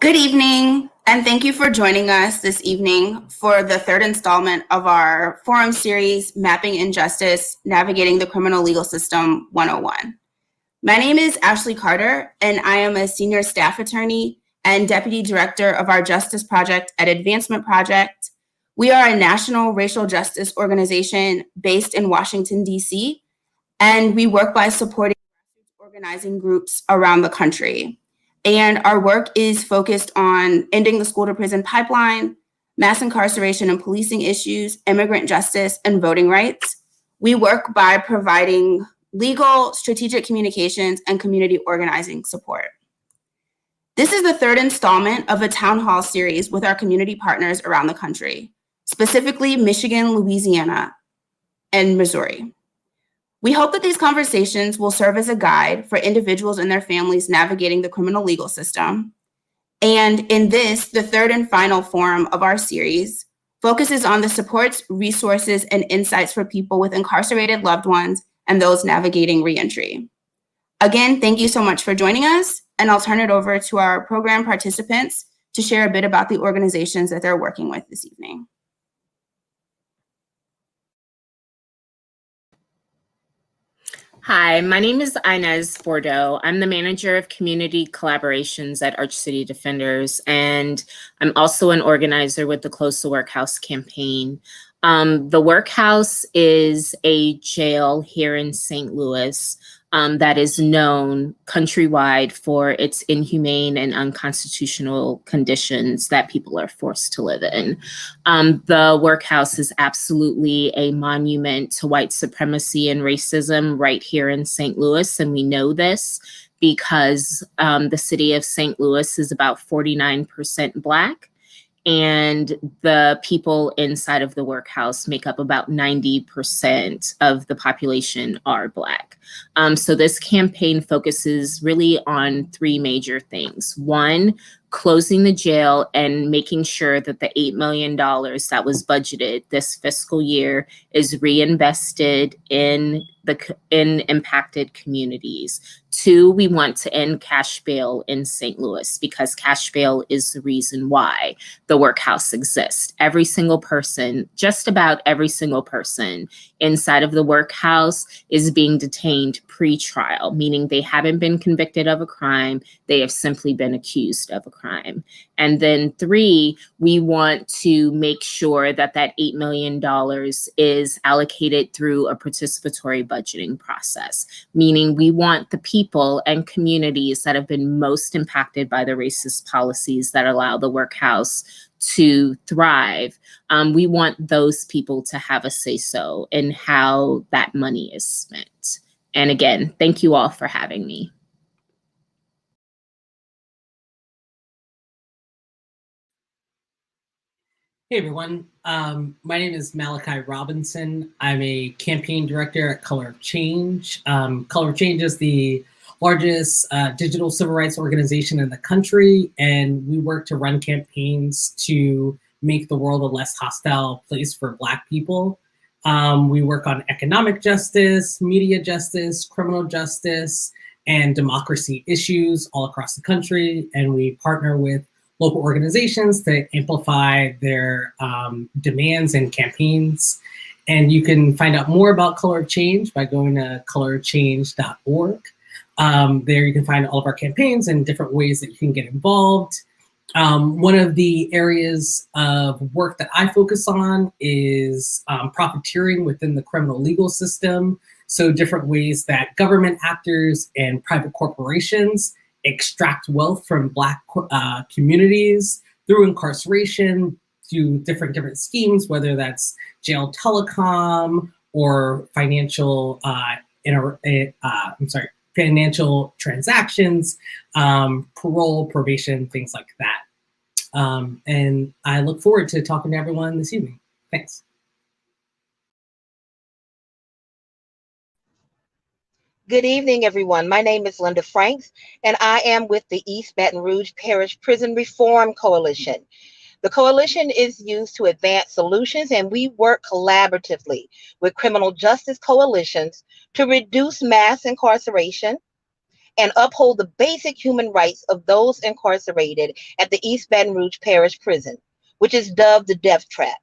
Good evening, and thank you for joining us this evening for the third installment of our forum series, Mapping Injustice, Navigating the Criminal Legal System 101. My name is Ashley Carter, and I am a senior staff attorney and deputy director of our Justice Project at Advancement Project. We are a national racial justice organization based in Washington, D.C., and we work by supporting organizing groups around the country. And our work is focused on ending the school to prison pipeline, mass incarceration and policing issues, immigrant justice, and voting rights. We work by providing legal, strategic communications, and community organizing support. This is the third installment of a town hall series with our community partners around the country, specifically Michigan, Louisiana, and Missouri. We hope that these conversations will serve as a guide for individuals and their families navigating the criminal legal system. And in this, the third and final forum of our series focuses on the supports, resources, and insights for people with incarcerated loved ones and those navigating reentry. Again, thank you so much for joining us, and I'll turn it over to our program participants to share a bit about the organizations that they're working with this evening. Hi, my name is Inez Bordeaux. I'm the manager of community collaborations at Arch City Defenders, and I'm also an organizer with the Close the Workhouse campaign. The Workhouse is a jail here in St. Louis that is known countrywide for its inhumane and unconstitutional conditions that people are forced to live in. The Workhouse is absolutely a monument to white supremacy and racism right here in St. Louis, and we know this because the city of St. Louis is about 49% Black, and the people inside of the Workhouse make up about 90% of the population are Black. So this campaign focuses really on three major things. One, closing the jail and making sure that the $8 million that was budgeted this fiscal year is reinvested in impacted communities. Two, we want to end cash bail in St. Louis because cash bail is the reason why the Workhouse exists. Every single person, just about every single person inside of the Workhouse is being detained pre-trial, meaning they haven't been convicted of a crime, they have simply been accused of a crime. And then three, we want to make sure that that $8 million is allocated through a participatory budgeting process, meaning we want the people and communities that have been most impacted by the racist policies that allow the Workhouse to thrive. We want those people to have a say-so in how that money is spent. And again, thank you all for having me. Hey everyone, my name is Malachi Robinson. I'm a campaign director at Color of Change. Color of Change is the largest digital civil rights organization in the country, and we work to run campaigns to make the world a less hostile place for Black people. We work on economic justice, media justice, criminal justice, and democracy issues all across the country, and we partner with local organizations to amplify their demands and campaigns. And you can find out more about Color of Change by going to colorofchange.org. There you can find all of our campaigns and different ways that you can get involved. One of the areas of work that I focus on is profiteering within the criminal legal system. So different ways that government actors and private corporations extract wealth from Black communities through incarceration, through different schemes, whether that's jail telecom or financial financial transactions, parole, probation, things like that. And I look forward to talking to everyone this evening. Thanks. Good evening, everyone. My name is Linda Franks, and I am with the East Baton Rouge Parish Prison Reform Coalition. The coalition is used to advance solutions, and we work collaboratively with criminal justice coalitions to reduce mass incarceration and uphold the basic human rights of those incarcerated at the East Baton Rouge Parish Prison, which is dubbed the Death Trap.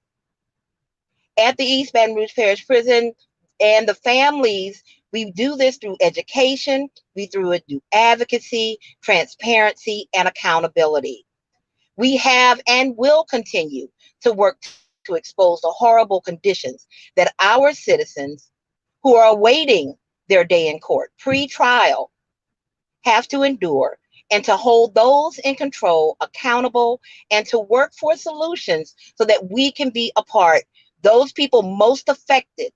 At the East Baton Rouge Parish Prison and the families, we do this through education, we do it through advocacy, transparency, and accountability. We have and will continue to work to expose the horrible conditions that our citizens who are awaiting their day in court, pre-trial, have to endure, and to hold those in control accountable, and to work for solutions so that we can be a part, those people most affected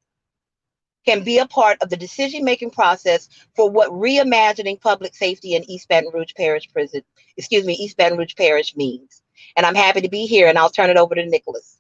can be a part of the decision-making process for what reimagining public safety in East Baton Rouge Parish Prison, East Baton Rouge Parish means. And I'm happy to be here, and I'll turn it over to Nicholas.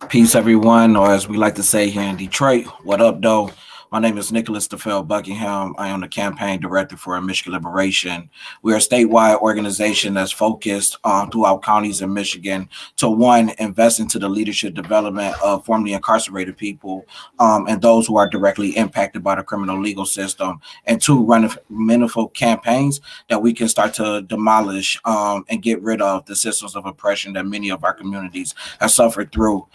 Peace, everyone, or as we like to say here in Detroit, what up, though? My name is Nicholas DeFell Buckingham. I am the campaign director for Michigan Liberation. We are a statewide organization that's focused throughout counties in Michigan to, one, invest into the leadership development of formerly incarcerated people and those who are directly impacted by the criminal legal system, and two, run meaningful campaigns that we can start to demolish and get rid of the systems of oppression that many of our communities have suffered through.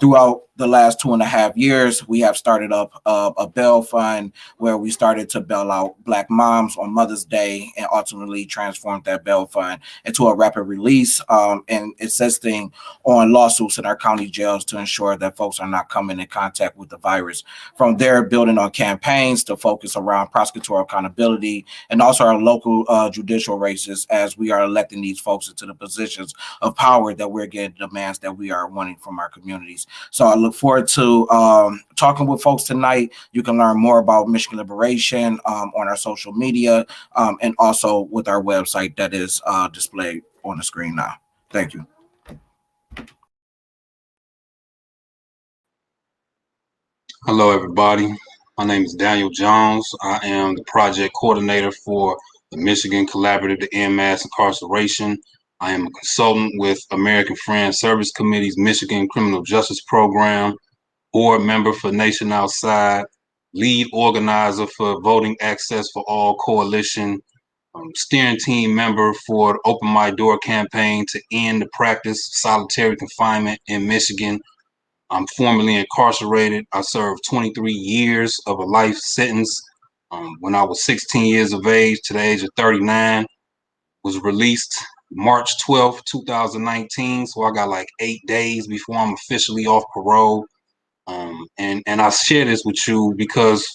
Throughout the last 2.5 years, we have started up a bail fund where we started to bail out Black moms on Mother's Day and ultimately transformed that bail fund into a rapid release and insisting on lawsuits in our county jails to ensure that folks are not coming in contact with the virus. From there, building on campaigns to focus around prosecutorial accountability and also our local judicial races as we are electing these folks into the positions of power that we're getting demands that we are wanting from our communities. So I look forward to talking with folks tonight. You can learn more about Michigan Liberation on our social media and also with our website that is displayed on the screen now. Thank you. Hello, everybody. My name is Daniel Jones. I am the project coordinator for the Michigan Collaborative to End Mass Incarceration. I am a consultant with American Friends Service Committee's Michigan Criminal Justice Program, board member for Nation Outside, lead organizer for Voting Access for All Coalition, steering team member for the Open My Door campaign to end the practice of solitary confinement in Michigan. I'm formerly incarcerated. I served 23 years of a life sentence when I was 16 years of age to the age of 39. Was released March 12th, 2019. So I got like 8 days before I'm officially off parole. And I share this with you because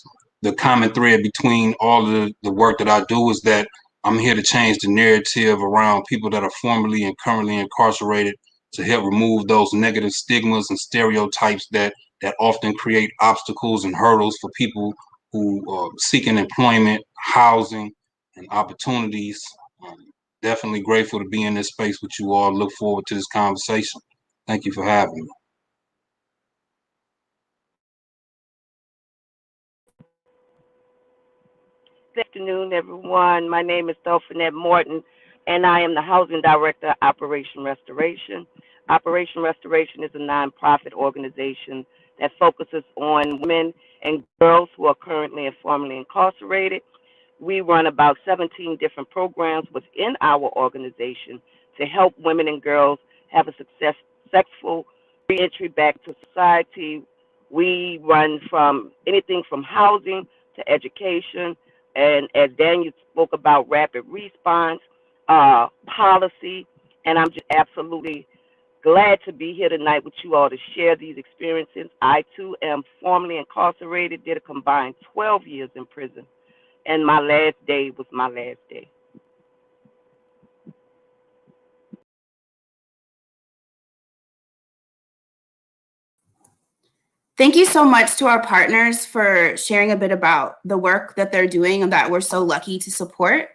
the common thread between all of the work that I do is that I'm here to change the narrative around people that are formerly and currently incarcerated to help remove those negative stigmas and stereotypes that often create obstacles and hurdles for people who are seeking employment, housing, and opportunities. Definitely grateful to be in this space with you all. Look forward to this conversation. Thank you for having me. Good afternoon, everyone. My name is Dolphinette Morton, and I am the Housing Director of Operation Restoration. Operation Restoration is a nonprofit organization that focuses on women and girls who are currently and formerly incarcerated. We run about 17 different programs within our organization to help women and girls have a successful reentry back to society. We run from anything from housing to education, and as Daniel spoke about, rapid response, policy, and I'm just absolutely glad to be here tonight with you all to share these experiences. I, too, am formerly incarcerated, did a combined 12 years in prison, and my last day was my last day. Thank you so much to our partners for sharing a bit about the work that they're doing and that we're so lucky to support.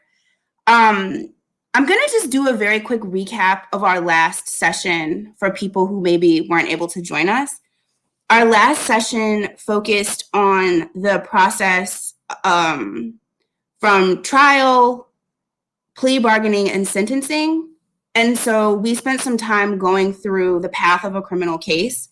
I'm going to just do a very quick recap of our last session for people who maybe weren't able to join us. Our last session focused on the process from trial, plea bargaining, and sentencing. And so we spent some time going through the path of a criminal case.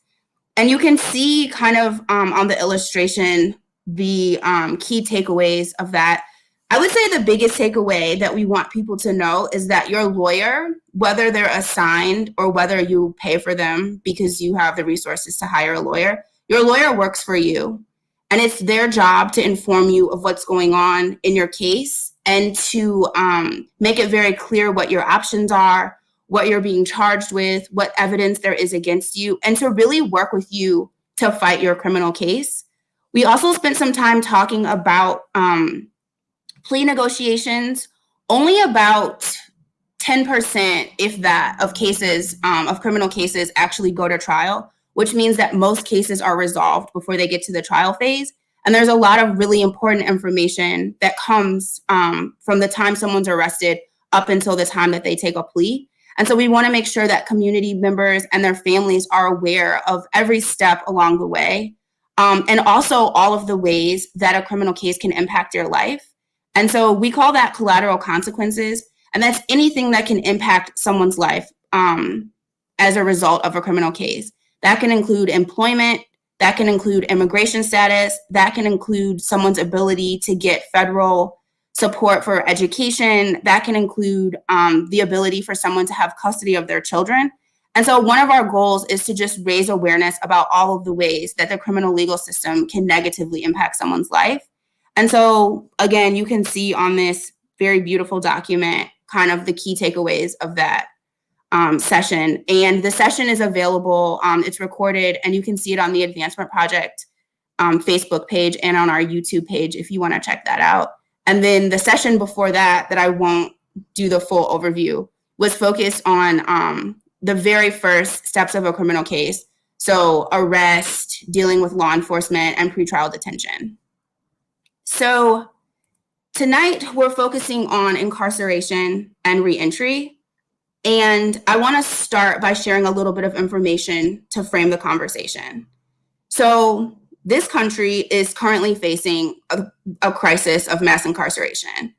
And you can see kind of on the illustration the key takeaways of that. I would say the biggest takeaway that we want people to know is that your lawyer, whether they're assigned or whether you pay for them because you have the resources to hire a lawyer, your lawyer works for you. And it's their job to inform you of what's going on in your case and to make it very clear what your options are, what you're being charged with, what evidence there is against you, and to really work with you to fight your criminal case. We also spent some time talking about plea negotiations. Only about 10%, if that, of cases, of criminal cases actually go to trial, which means that most cases are resolved before they get to the trial phase. And there's a lot of really important information that comes from the time someone's arrested up until the time that they take a plea. And so we want to make sure that community members and their families are aware of every step along the way, and also all of the ways that a criminal case can impact your life. And so we call that collateral consequences. And that's anything that can impact someone's life as a result of a criminal case. That can include employment, that can include immigration status, that can include someone's ability to get federal support for education, that can include the ability for someone to have custody of their children. And so one of our goals is to just raise awareness about all of the ways that the criminal legal system can negatively impact someone's life. And so, again, you can see on this very beautiful document kind of the key takeaways of that session. And the session is available, it's recorded, and you can see it on the Advancement Project Facebook page and on our YouTube page if you want to check that out. And then the session before that I won't do the full overview, was focused on the very first steps of a criminal case. So arrest, dealing with law enforcement, and pretrial detention. So tonight we're focusing on incarceration and reentry. And I want to start by sharing a little bit of information to frame the conversation. So this country is currently facing a crisis of mass incarceration.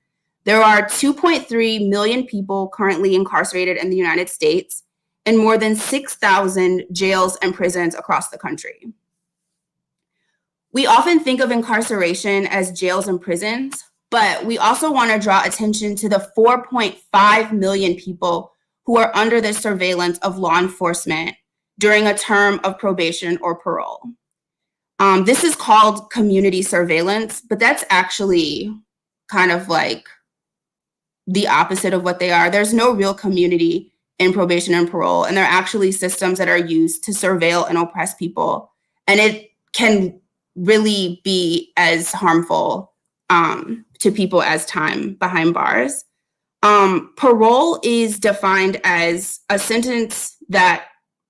There are 2.3 million people currently incarcerated in the United States and more than 6,000 jails and prisons across the country. We often think of incarceration as jails and prisons, but we also want to draw attention to the 4.5 million people who are under the surveillance of law enforcement during a term of probation or parole. This is called community surveillance, but that's actually kind of like the opposite of what they are. There's no real community in probation and parole, and they're actually systems that are used to surveil and oppress people. And it can really be as harmful to people as time behind bars. Parole is defined as a sentence that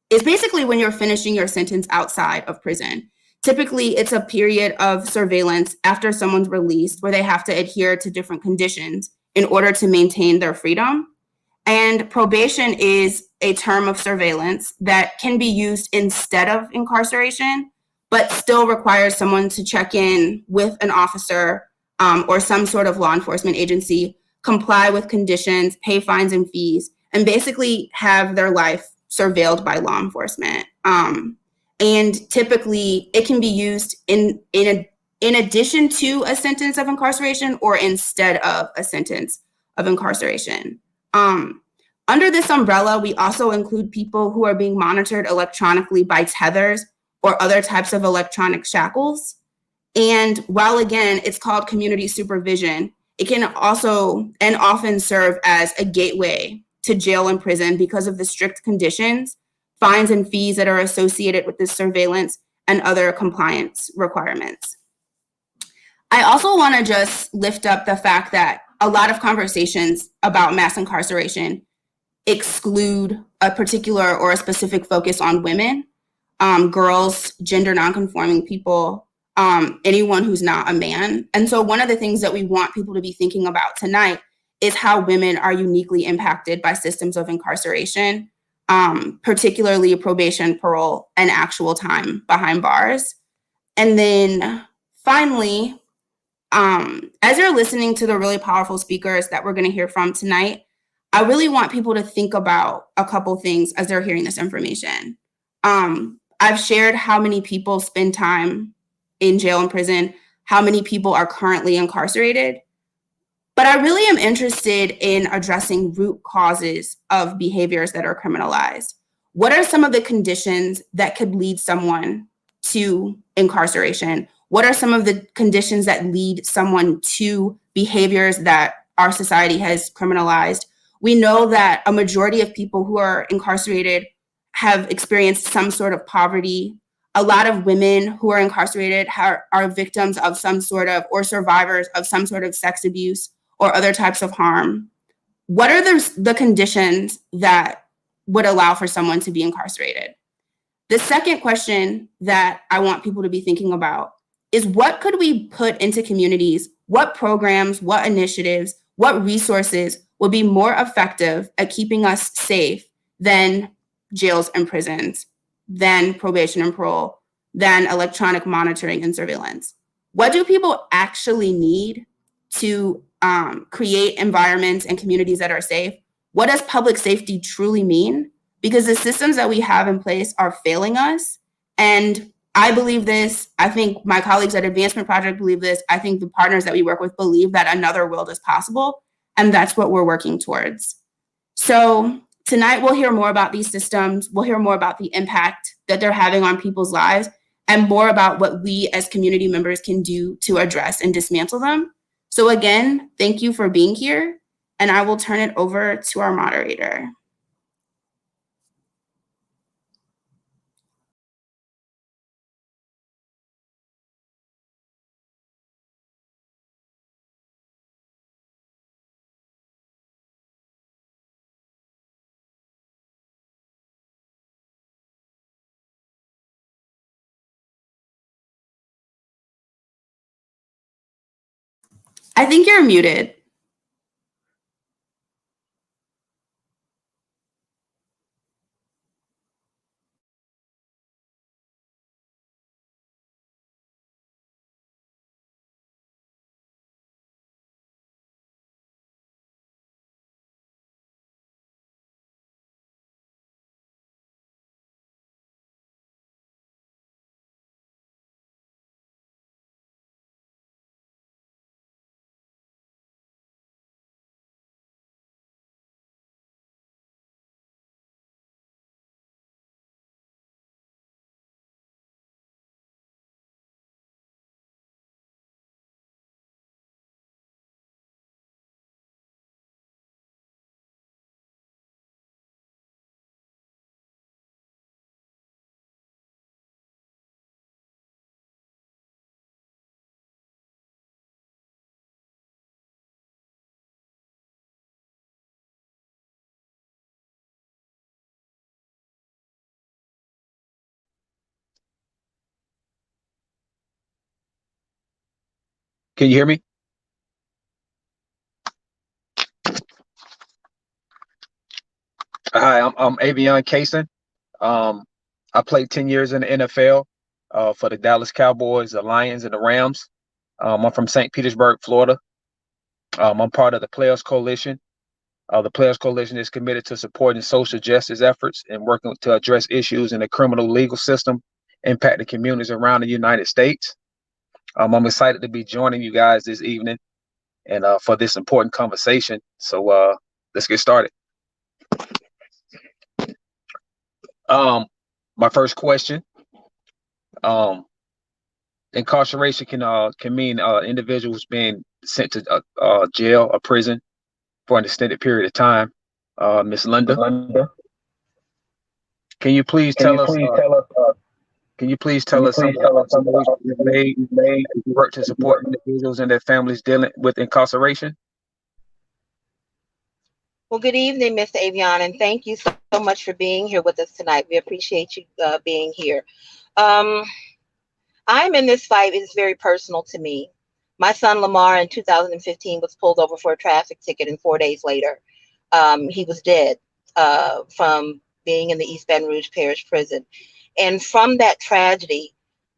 is basically when you're finishing your sentence outside of prison. Typically, it's a period of surveillance after someone's released where they have to adhere to different conditions in order to maintain their freedom. And probation is a term of surveillance that can be used instead of incarceration, but still requires someone to check in with an officer or some sort of law enforcement agency, comply with conditions, pay fines and fees, and basically have their life surveilled by law enforcement. And typically, it can be used in addition to a sentence of incarceration or instead of a sentence of incarceration. Under this umbrella, we also include people who are being monitored electronically by tethers or other types of electronic shackles. And while, again, it's called community supervision, it can also and often serve as a gateway to jail and prison because of the strict conditions, fines and fees that are associated with this surveillance and other compliance requirements. I also want to just lift up the fact that a lot of conversations about mass incarceration exclude a particular or a specific focus on women, girls, gender nonconforming people, anyone who's not a man. And so one of the things that we want people to be thinking about tonight is how women are uniquely impacted by systems of incarceration, particularly probation, parole, and actual time behind bars. And then finally, as you're listening to the really powerful speakers that we're going to hear from tonight, I really want people to think about a couple things as they're hearing this information. I've shared how many people spend time in jail and prison, how many people are currently incarcerated. But I really am interested in addressing root causes of behaviors that are criminalized. What are some of the conditions that could lead someone to incarceration? What are some of the conditions that lead someone to behaviors that our society has criminalized? We know that a majority of people who are incarcerated have experienced some sort of poverty. A lot of women who are incarcerated are victims of some sort of, or survivors of some sort of sex abuse or other types of harm. What are the conditions that would allow for someone to be incarcerated? The second question that I want people to be thinking about is, what could we put into communities? What programs, what initiatives, what resources would be more effective at keeping us safe than jails and prisons, than probation and parole, than electronic monitoring and surveillance? What do people actually need to create environments and communities that are safe? What does public safety truly mean? Because the systems that we have in place are failing us. And I believe this. I think my colleagues at Advancement Project believe this. I think the partners that we work with believe that another world is possible. And that's what we're working towards. So tonight, we'll hear more about these systems. We'll hear more about the impact that they're having on people's lives, and more about what we as community members can do to address and dismantle them. So again, thank you for being here. And I will turn it over to our moderator. I think you're muted. Can you hear me? Hi, I'm Avion Kaysen. I played 10 years in the NFL for the Dallas Cowboys, the Lions, and the Rams. I'm from St. Petersburg, Florida. I'm part of the Players Coalition. The Players Coalition is committed to supporting social justice efforts and working to address issues in the criminal legal system impacting communities around the United States. I'm excited to be joining you guys this evening and for this important conversation. So let's get started. My first question, incarceration can mean individuals being sent to jail or prison for an extended period of time. Ms. Linda, can you please tell us some of the ways you've made to work to support individuals and their families dealing with incarceration? Well, good evening, Mr. Avion, and thank you so much for being here with us tonight. We appreciate you being here. I'm in this fight. It's very personal to me. My son Lamar in 2015 was pulled over for a traffic ticket, and 4 days later, he was dead from being in the East Baton Rouge Parish prison. And from that tragedy,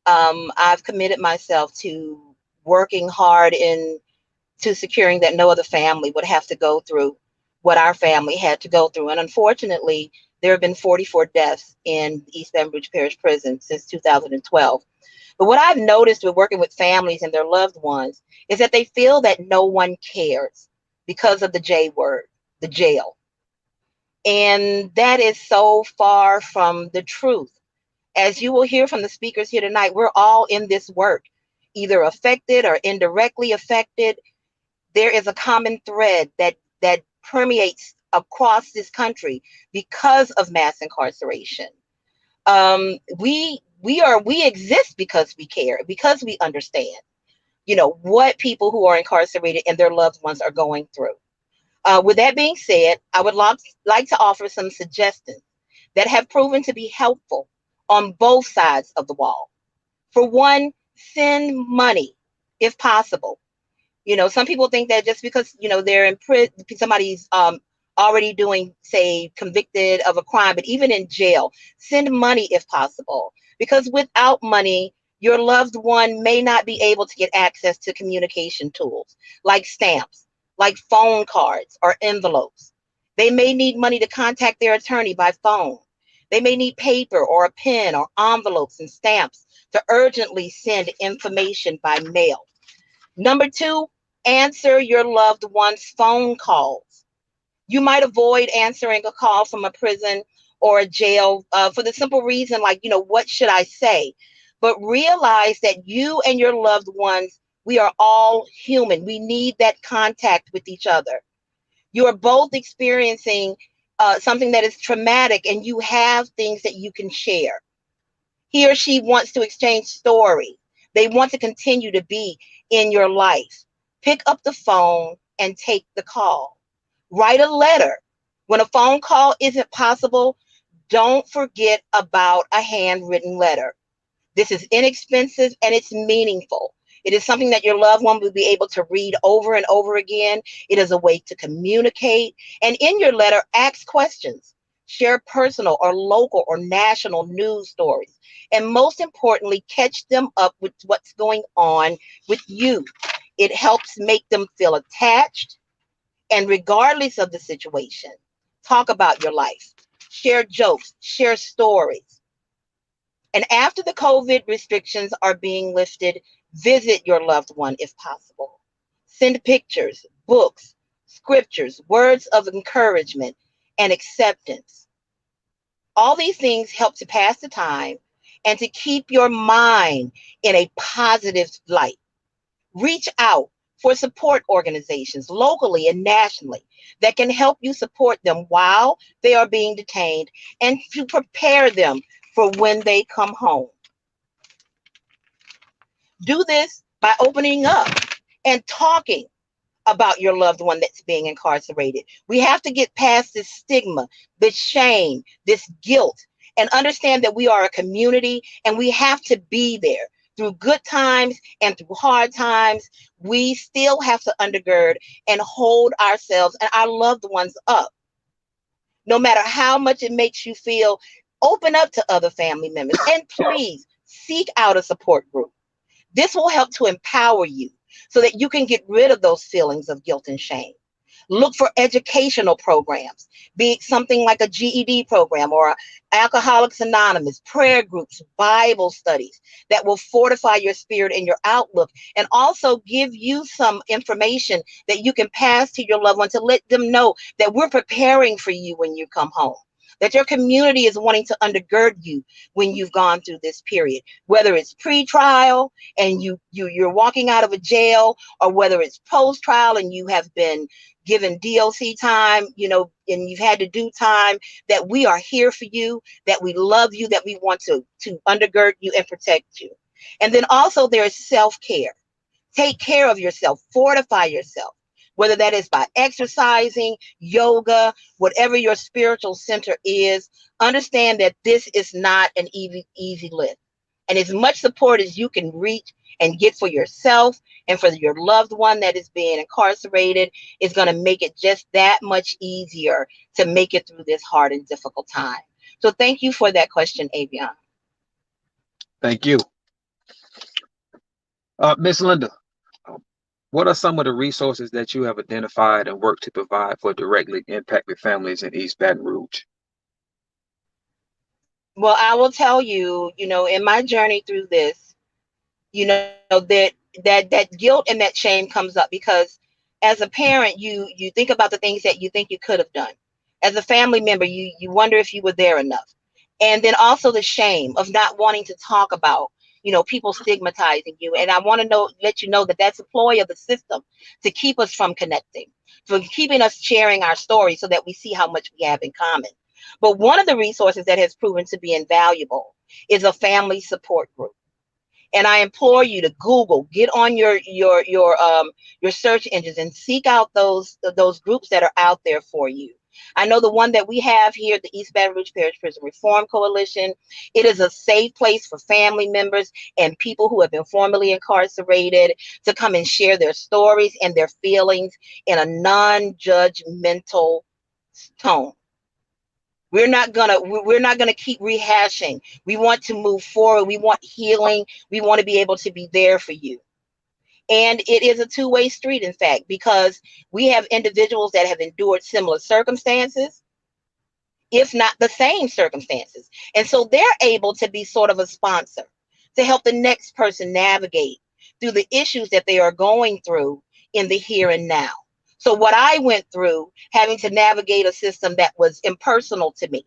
I've committed myself to working hard to securing that no other family would have to go through what our family had to go through. And unfortunately, there have been 44 deaths in East Baton Rouge Parish Prison since 2012. But what I've noticed with working with families and their loved ones is that they feel that no one cares because of the J word, the jail. And that is so far from the truth. As you will hear from the speakers here tonight, we're all in this work, either affected or indirectly affected. There is a common thread that permeates across this country because of mass incarceration. We exist because we care, because we understand, what people who are incarcerated and their loved ones are going through. With that being said, I would like to offer some suggestions that have proven to be helpful on both sides of the wall. For one, send money if possible. Some people think that just because, they're in prison, somebody's already doing, say, convicted of a crime, but even in jail, send money if possible. Because without money, your loved one may not be able to get access to communication tools like stamps, like phone cards or envelopes. They may need money to contact their attorney by phone. They may need paper or a pen or envelopes and stamps to urgently send information by mail. Number two, answer your loved one's phone calls. You might avoid answering a call from a prison or a jail for the simple reason, like, what should I say? But realize that you and your loved ones, we are all human. We need that contact with each other. You are both experiencing something that is traumatic, and you have things that you can share. He or she wants to exchange stories. They want to continue to be in your life. Pick up the phone and take the call. Write a letter. When a phone call isn't possible, don't forget about a handwritten letter. This is inexpensive and it's meaningful. It is something that your loved one will be able to read over and over again. It is a way to communicate. And in your letter, ask questions. Share personal or local or national news stories. And most importantly, catch them up with what's going on with you. It helps make them feel attached. And regardless of the situation, talk about your life. Share jokes, share stories. And after the COVID restrictions are being lifted, visit your loved one if possible. Send pictures, books, scriptures, words of encouragement, and acceptance. All these things help to pass the time and to keep your mind in a positive light. Reach out for support organizations locally and nationally that can help you support them while they are being detained and to prepare them for when they come home. Do this by opening up and talking about your loved one that's being incarcerated. We have to get past this stigma, this shame, this guilt, and understand that we are a community and we have to be there. Through good times and through hard times, we still have to undergird and hold ourselves and our loved ones up. No matter how much it makes you feel, open up to other family members and please seek out a support group. This will help to empower you so that you can get rid of those feelings of guilt and shame. Look for educational programs, be it something like a GED program or Alcoholics Anonymous, prayer groups, Bible studies that will fortify your spirit and your outlook and also give you some information that you can pass to your loved one to let them know that we're preparing for you when you come home. That your community is wanting to undergird you when you've gone through this period, whether it's pre-trial and you're walking out of a jail, or whether it's post-trial and you have been given DLC time, and you've had to do time, that we are here for you, that we love you, that we want to undergird you and protect you. And then also there is self-care. Take care of yourself, fortify yourself. Whether that is by exercising, yoga, whatever your spiritual center is, understand that this is not an easy lift. And as much support as you can reach and get for yourself and for your loved one that is being incarcerated is going to make it just that much easier to make it through this hard and difficult time. So thank you for that question, Avion. Thank you. Miss Linda, what are some of the resources that you have identified and worked to provide for directly impacted families in East Baton Rouge? Well, I will tell you, in my journey through this, that guilt and that shame comes up because as a parent, you think about the things that you think you could have done. As a family member, you wonder if you were there enough. And then also the shame of not wanting to talk about, people stigmatizing you. And I want to let you know that that's a ploy of the system to keep us from connecting, for keeping us sharing our story so that we see how much we have in common. But one of the resources that has proven to be invaluable is a family support group. And I implore you to Google, get on your search engines and seek out those groups that are out there for you. I know the one that we have here, the East Baton Rouge Parish Prison Reform Coalition. It is a safe place for family members and people who have been formerly incarcerated to come and share their stories and their feelings in a non-judgmental tone. We're not gonna keep rehashing. We want to move forward. We want healing. We want to be able to be there for you. And it is a two-way street, in fact, because we have individuals that have endured similar circumstances, if not the same circumstances. And so they're able to be sort of a sponsor to help the next person navigate through the issues that they are going through in the here and now. So what I went through, having to navigate a system that was impersonal to me,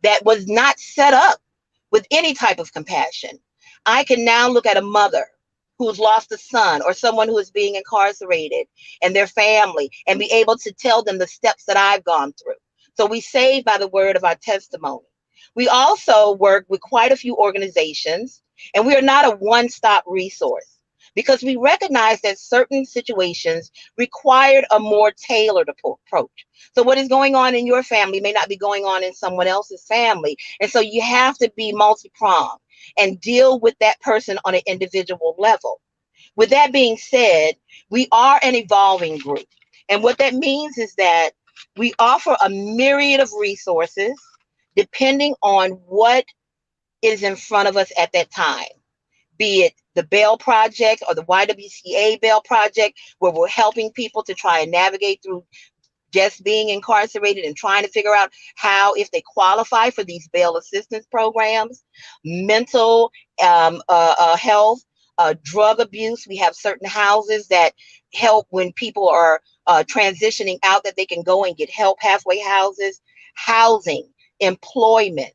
that was not set up with any type of compassion, I can now look at a mother who's lost a son or someone who is being incarcerated and their family and be able to tell them the steps that I've gone through. So we save by the word of our testimony. We also work with quite a few organizations, and we are not a one-stop resource, because we recognize that certain situations required a more tailored approach. So what is going on in your family may not be going on in someone else's family. And so you have to be multi-pronged and deal with that person on an individual level. With that being said, we are an evolving group. And what that means is that we offer a myriad of resources depending on what is in front of us at that time. Be it the Bail Project or the YWCA Bail Project, where we're helping people to try and navigate through just being incarcerated and trying to figure out how, if they qualify for these bail assistance programs, mental health, drug abuse. We have certain houses that help when people are transitioning out, that they can go and get help, halfway houses, housing, employment,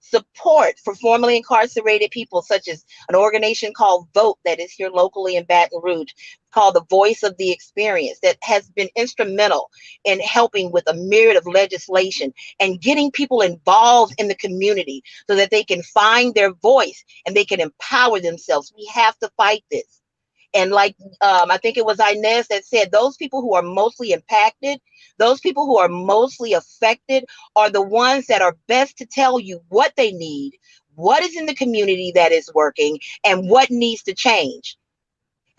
support for formerly incarcerated people, such as an organization called VOTE that is here locally in Baton Rouge, called the Voice of the Experience, that has been instrumental in helping with a myriad of legislation and getting people involved in the community so that they can find their voice and they can empower themselves. We have to fight this. And like, I think it was Inez that said, those people who are mostly impacted, those people who are mostly affected are the ones that are best to tell you what they need, what is in the community that is working, and what needs to change.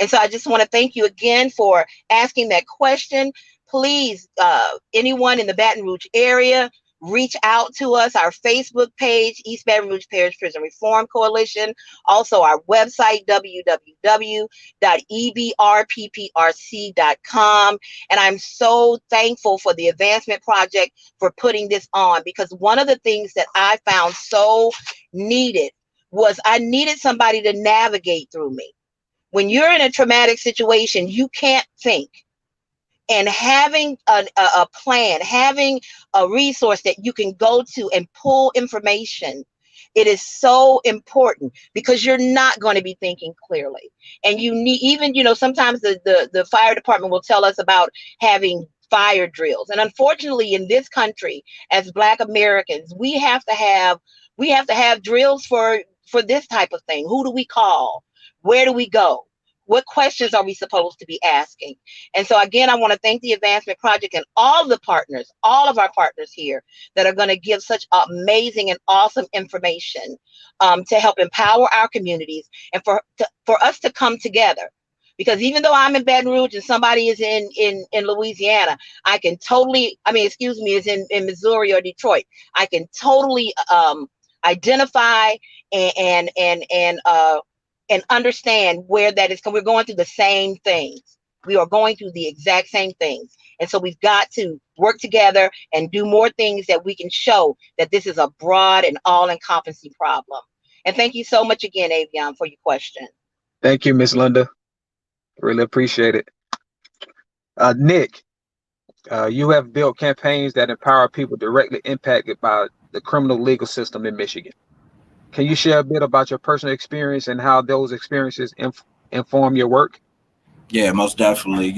And so I just want to thank you again for asking that question. Please, anyone in the Baton Rouge area, reach out to us, our Facebook page, East Baton Rouge Parish Prison Reform Coalition, also our website, www.ebrpprc.com. And I'm so thankful for the Advancement Project for putting this on, because one of the things that I found so needed was I needed somebody to navigate through me. When you're in a traumatic situation, you can't think. And having a plan, having a resource that you can go to and pull information, it is so important, because you're not going to be thinking clearly. And you need, even, sometimes the fire department will tell us about having fire drills. And unfortunately, in this country, as Black Americans, we have to have drills for this type of thing. Who do we call? Where do we go? What questions are we supposed to be asking? And so again, I want to thank the Advancement Project and all of the partners, all of our partners here that are going to give such amazing and awesome information to help empower our communities and for us to come together. Because even though I'm in Baton Rouge and somebody is in Louisiana, I can totally, is in Missouri or Detroit, I can totally identify and understand where that is. We're going through the same things. We are going through the exact same things. And so we've got to work together and do more things that we can show that this is a broad and all-encompassing problem. And thank you so much again, Avion, for your question. Thank you, Miss Linda. Really appreciate it. Nick, you have built campaigns that empower people directly impacted by the criminal legal system in Michigan. Can you share a bit about your personal experience and how those experiences inform your work? Yeah, most definitely.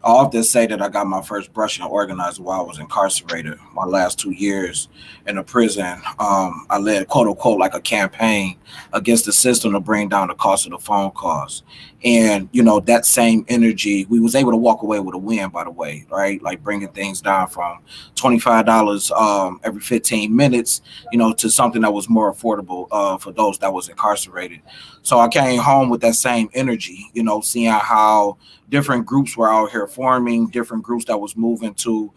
I often say that I got my first brush in organizer while I was incarcerated. My last 2 years in a prison, I led quote unquote like a campaign against the system to bring down the cost of the phone calls. And that same energy, we was able to walk away with a win, by the way, right? Like bringing things down from $25 every 15 minutes, to something that was more affordable for those that was incarcerated. So I came home with that same energy, seeing how different groups were out here forming, different groups that was moving to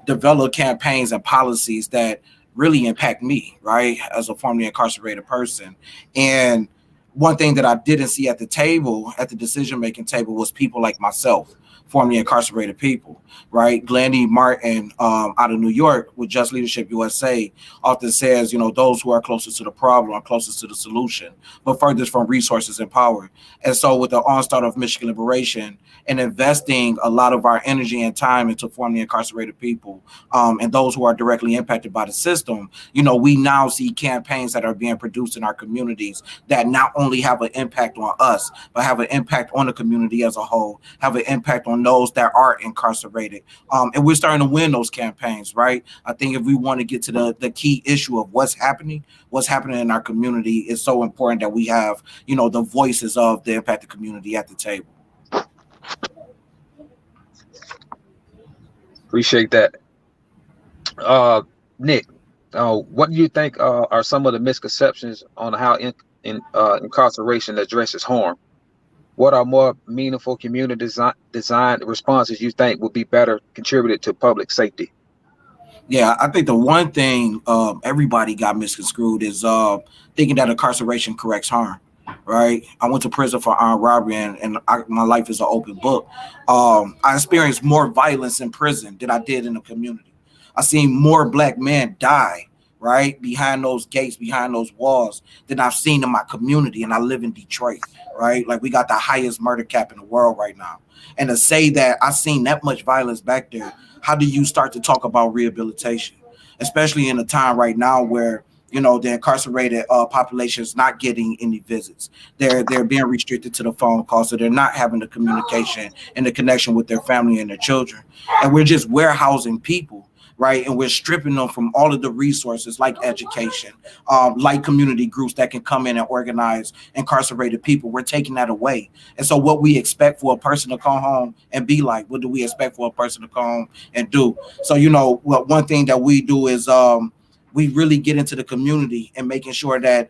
develop campaigns and policies that really impact me, right, as a formerly incarcerated person. And one thing that I didn't see at the table, at the decision-making table, was people like myself, formerly incarcerated people, right? Glennie Martin out of New York with Just Leadership USA often says, those who are closest to the problem are closest to the solution, but furthest from resources and power. And so with the onstart of Michigan Liberation and investing a lot of our energy and time into formerly incarcerated people and those who are directly impacted by the system, we now see campaigns that are being produced in our communities that not only have an impact on us, but have an impact on the community as a whole, have an impact on those that are incarcerated. And we're starting to win those campaigns, right? I think if we want to get to the key issue of what's happening in our community, it's so important that we have, the voices of the impacted community at the table. Appreciate that. Nick, what do you think are some of the misconceptions on how incarceration addresses harm? What are more meaningful community design responses you think would be better contributed to public safety? Yeah, I think the one thing everybody got misconstrued is thinking that incarceration corrects harm, right? I went to prison for armed robbery, and my life is an open book. I experienced more violence in prison than I did in the community. I seen more Black men die, right, behind those gates, behind those walls, than I've seen in my community, and I live in Detroit, right? Like, we got the highest murder cap in the world right now. And to say that I seen that much violence back there, how do you start to talk about rehabilitation, especially in a time right now where the incarcerated population is not getting any visits. They're being restricted to the phone call, so they're not having the communication and the connection with their family and their children. And we're just warehousing people, right? And we're stripping them from all of the resources like education, like community groups that can come in and organize incarcerated people. We're taking that away. And so what we expect for a person to come home and be like, what do we expect for a person to come home and do? So, one thing that we do is we really get into the community and making sure that,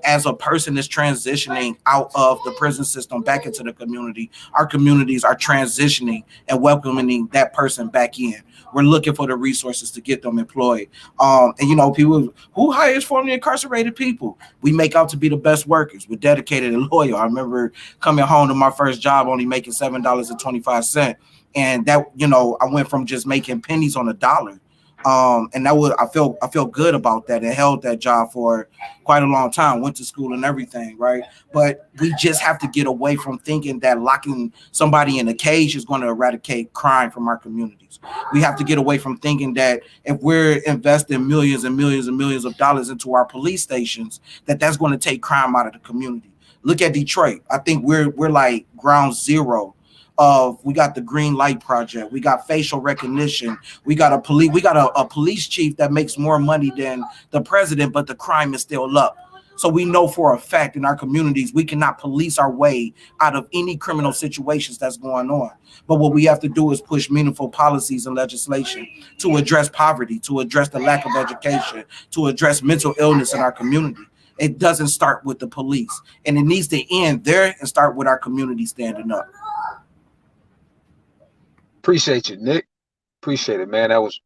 as a person is transitioning out of the prison system back into the community, our communities are transitioning and welcoming that person back in. We're looking for the resources to get them employed. And people who hires formerly incarcerated people, we make out to be the best workers. We're dedicated and loyal. I remember coming home to my first job only making $7.25. And that, I went from just making pennies on a dollar. And that was, I feel good about that, and held that job for quite a long time, went to school and everything, right? But we just have to get away from thinking that locking somebody in a cage is going to eradicate crime from our communities. We have to get away from thinking that if we're investing millions and millions and millions of dollars into our police stations, that's going to take crime out of the community. Look at Detroit. I think we're like ground zero of, we got the Green Light Project, we got facial recognition, we got a police chief that makes more money than the president, but the crime is still up. So we know for a fact in our communities we cannot police our way out of any criminal situations that's going on. But what we have to do is push meaningful policies and legislation to address poverty, to address the lack of education, to address mental illness in our community. It doesn't start with the police, and it needs to end there and start with our community standing up. Appreciate you, Nick. Appreciate it, man. That was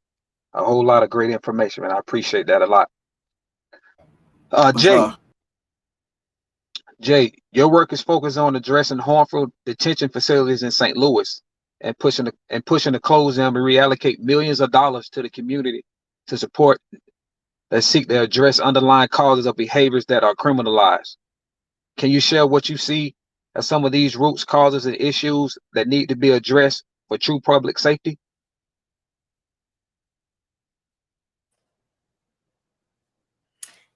a whole lot of great information, man. I appreciate that a lot. Jay, your work is focused on addressing harmful detention facilities in St. Louis. and pushing to close them and reallocate millions of dollars to the community to support that seek to address underlying causes of behaviors that are criminalized. Can you share what you see as some of these roots, causes, and issues that need to be addressed for true public safety?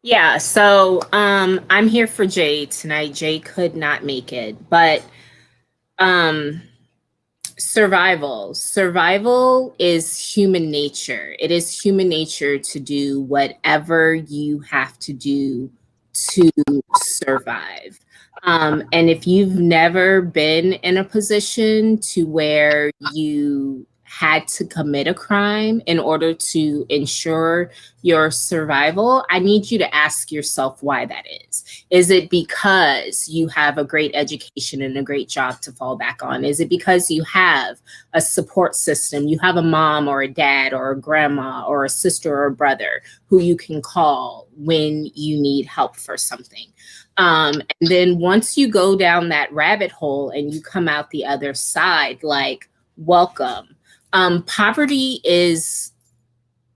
Yeah, so I'm here for Jay tonight. Jay could not make it, but survival is human nature. It is human nature to do whatever you have to do to survive. And if you've never been in a position to where you had to commit a crime in order to ensure your survival, I need you to ask yourself why that is. Is it because you have a great education and a great job to fall back on? Is it because you have a support system? You have a mom or a dad or a grandma or a sister or a brother who you can call when you need help for something. And then once you go down that rabbit hole and you come out the other side, like, welcome. Poverty is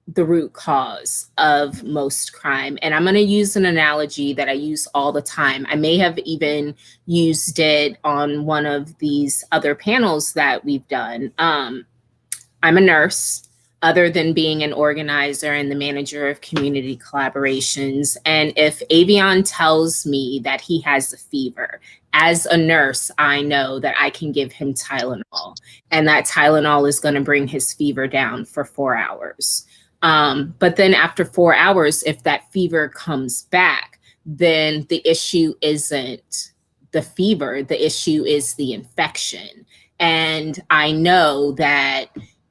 the root cause of most crime. And I'm going to use an analogy that I use all the time. I may have even used it on one of these other panels that we've done. I'm a nurse, other than being an organizer and the manager of community collaborations. And if Avion tells me that he has a fever, as a nurse, I know that I can give him Tylenol, and that Tylenol is going to bring his fever down for 4 hours. But then after 4 hours, if that fever comes back, then the issue isn't the fever, the issue is the infection. And I know that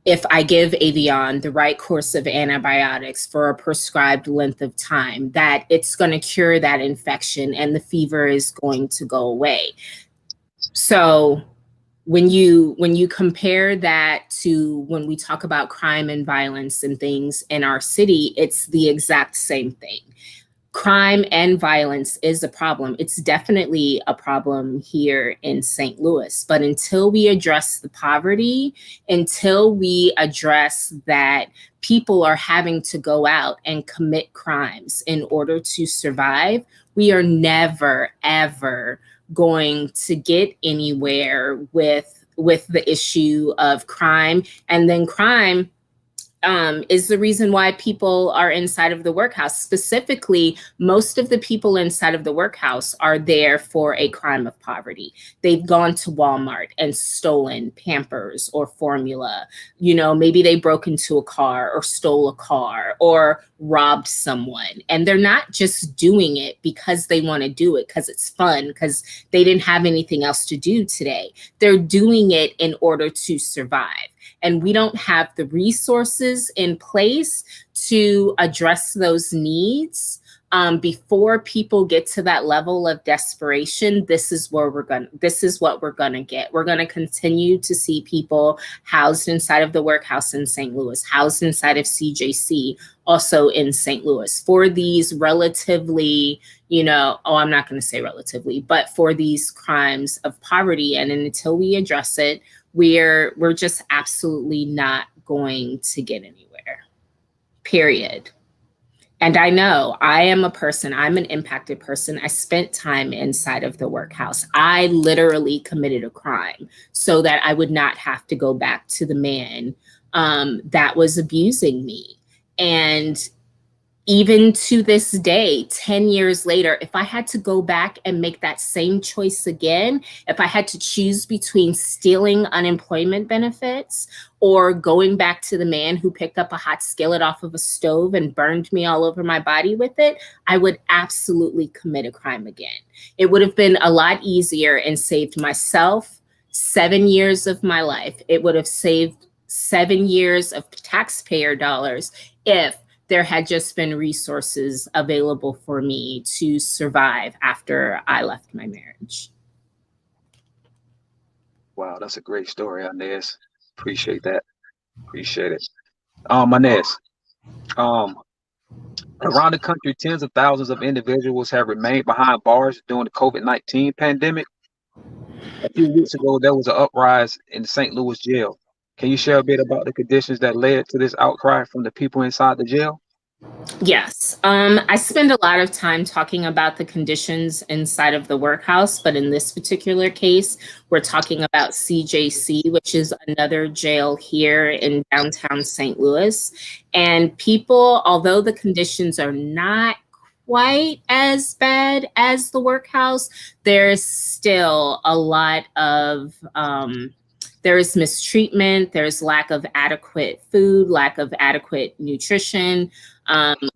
if I give Avion the right course of antibiotics for a prescribed length of time, that it's going to cure that infection and the fever is going to go away. So when you compare that to when we talk about crime and violence and things in our city, it's the exact same thing. Crime and violence is a problem. It's definitely a problem here in St. Louis. But until we address the poverty, until we address that people are having to go out and commit crimes in order to survive, we are never, ever going to get anywhere with the issue of crime. And then crime is the reason why people are inside of the workhouse. Specifically, most of the people inside of the workhouse are there for a crime of poverty. They've gone to Walmart and stolen Pampers or formula. You know, maybe they broke into a car or stole a car or robbed someone. And they're not just doing it because they want to do it, because it's fun, because they didn't have anything else to do today. They're doing it in order to survive. And we don't have the resources in place to address those needs before people get to that level of desperation. This is what we're gonna get. We're gonna continue to see people housed inside of the workhouse in St. Louis, housed inside of CJC, also in St. Louis, for these relatively, I'm not gonna say relatively, but for these crimes of poverty. And until we address it, we're just absolutely not going to get anywhere, period. And I know I am a person, I'm an impacted person. I spent time inside of the workhouse. I literally committed a crime so that I would not have to go back to the man that was abusing me. And even to this day, 10 years later, if I had to go back and make that same choice again, if I had to choose between stealing unemployment benefits or going back to the man who picked up a hot skillet off of a stove and burned me all over my body with it, I would absolutely commit a crime again. It would have been a lot easier and saved myself 7 years of my life. It would have saved 7 years of taxpayer dollars if there had just been resources available for me to survive after I left my marriage. Wow, that's a great story, Inez. Appreciate that. Appreciate it. Inez, around the country, tens of thousands of individuals have remained behind bars during the COVID-19 pandemic. A few weeks ago, there was an uprise in the St. Louis jail. Can you share a bit about the conditions that led to this outcry from the people inside the jail? Yes. I spend a lot of time talking about the conditions inside of the workhouse, but in this particular case, we're talking about CJC, which is another jail here in downtown St. Louis. And people, although the conditions are not quite as bad as the workhouse, there's still a lot of there's mistreatment, there's lack of adequate food, lack of adequate nutrition,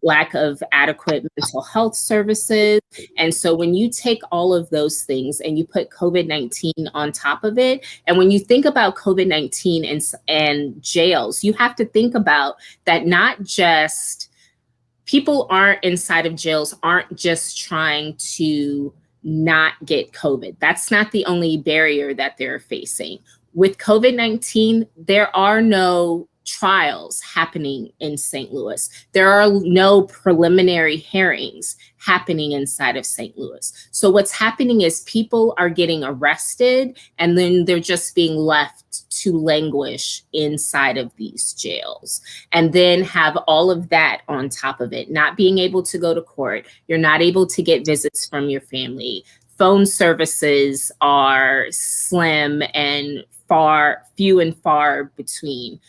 lack of adequate mental health services. And so when you take all of those things and you put COVID-19 on top of it, and when you think about COVID-19 and jails, you have to think about that not just people aren't inside of jails, aren't just trying to not get COVID. That's not the only barrier that they're facing. With COVID-19, there are no trials happening in St. Louis. There are no preliminary hearings happening inside of St. Louis. So what's happening is people are getting arrested and then they're just being left to languish inside of these jails, and then have all of that on top of it, not being able to go to court. You're not able to get visits from your family. Phone services are slim and few and far between.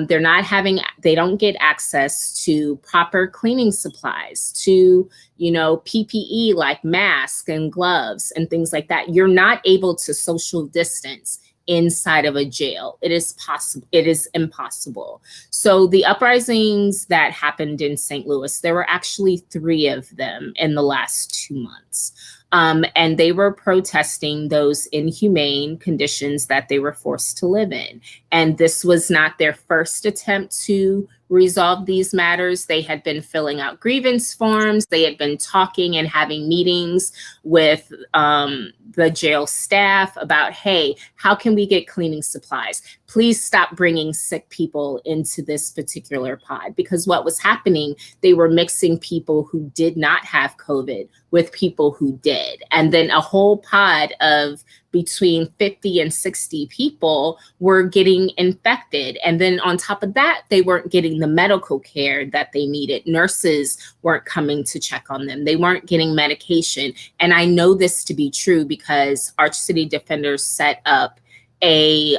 They don't get access to proper cleaning supplies, to, PPE like masks and gloves and things like that. You're not able to social distance inside of a jail. It is impossible. So the uprisings that happened in St. Louis, there were actually 3 of them in the last 2 months. And they were protesting those inhumane conditions that they were forced to live in. And this was not their first attempt to resolve these matters. They had been filling out grievance forms. They had been talking and having meetings with the jail staff about, hey, how can we get cleaning supplies? Please stop bringing sick people into this particular pod. Because what was happening, they were mixing people who did not have COVID with people who did. And then a whole pod of between 50 and 60 people were getting infected. And then on top of that, they weren't getting the medical care that they needed. Nurses weren't coming to check on them. They weren't getting medication. And I know this to be true because Arch City Defenders set up a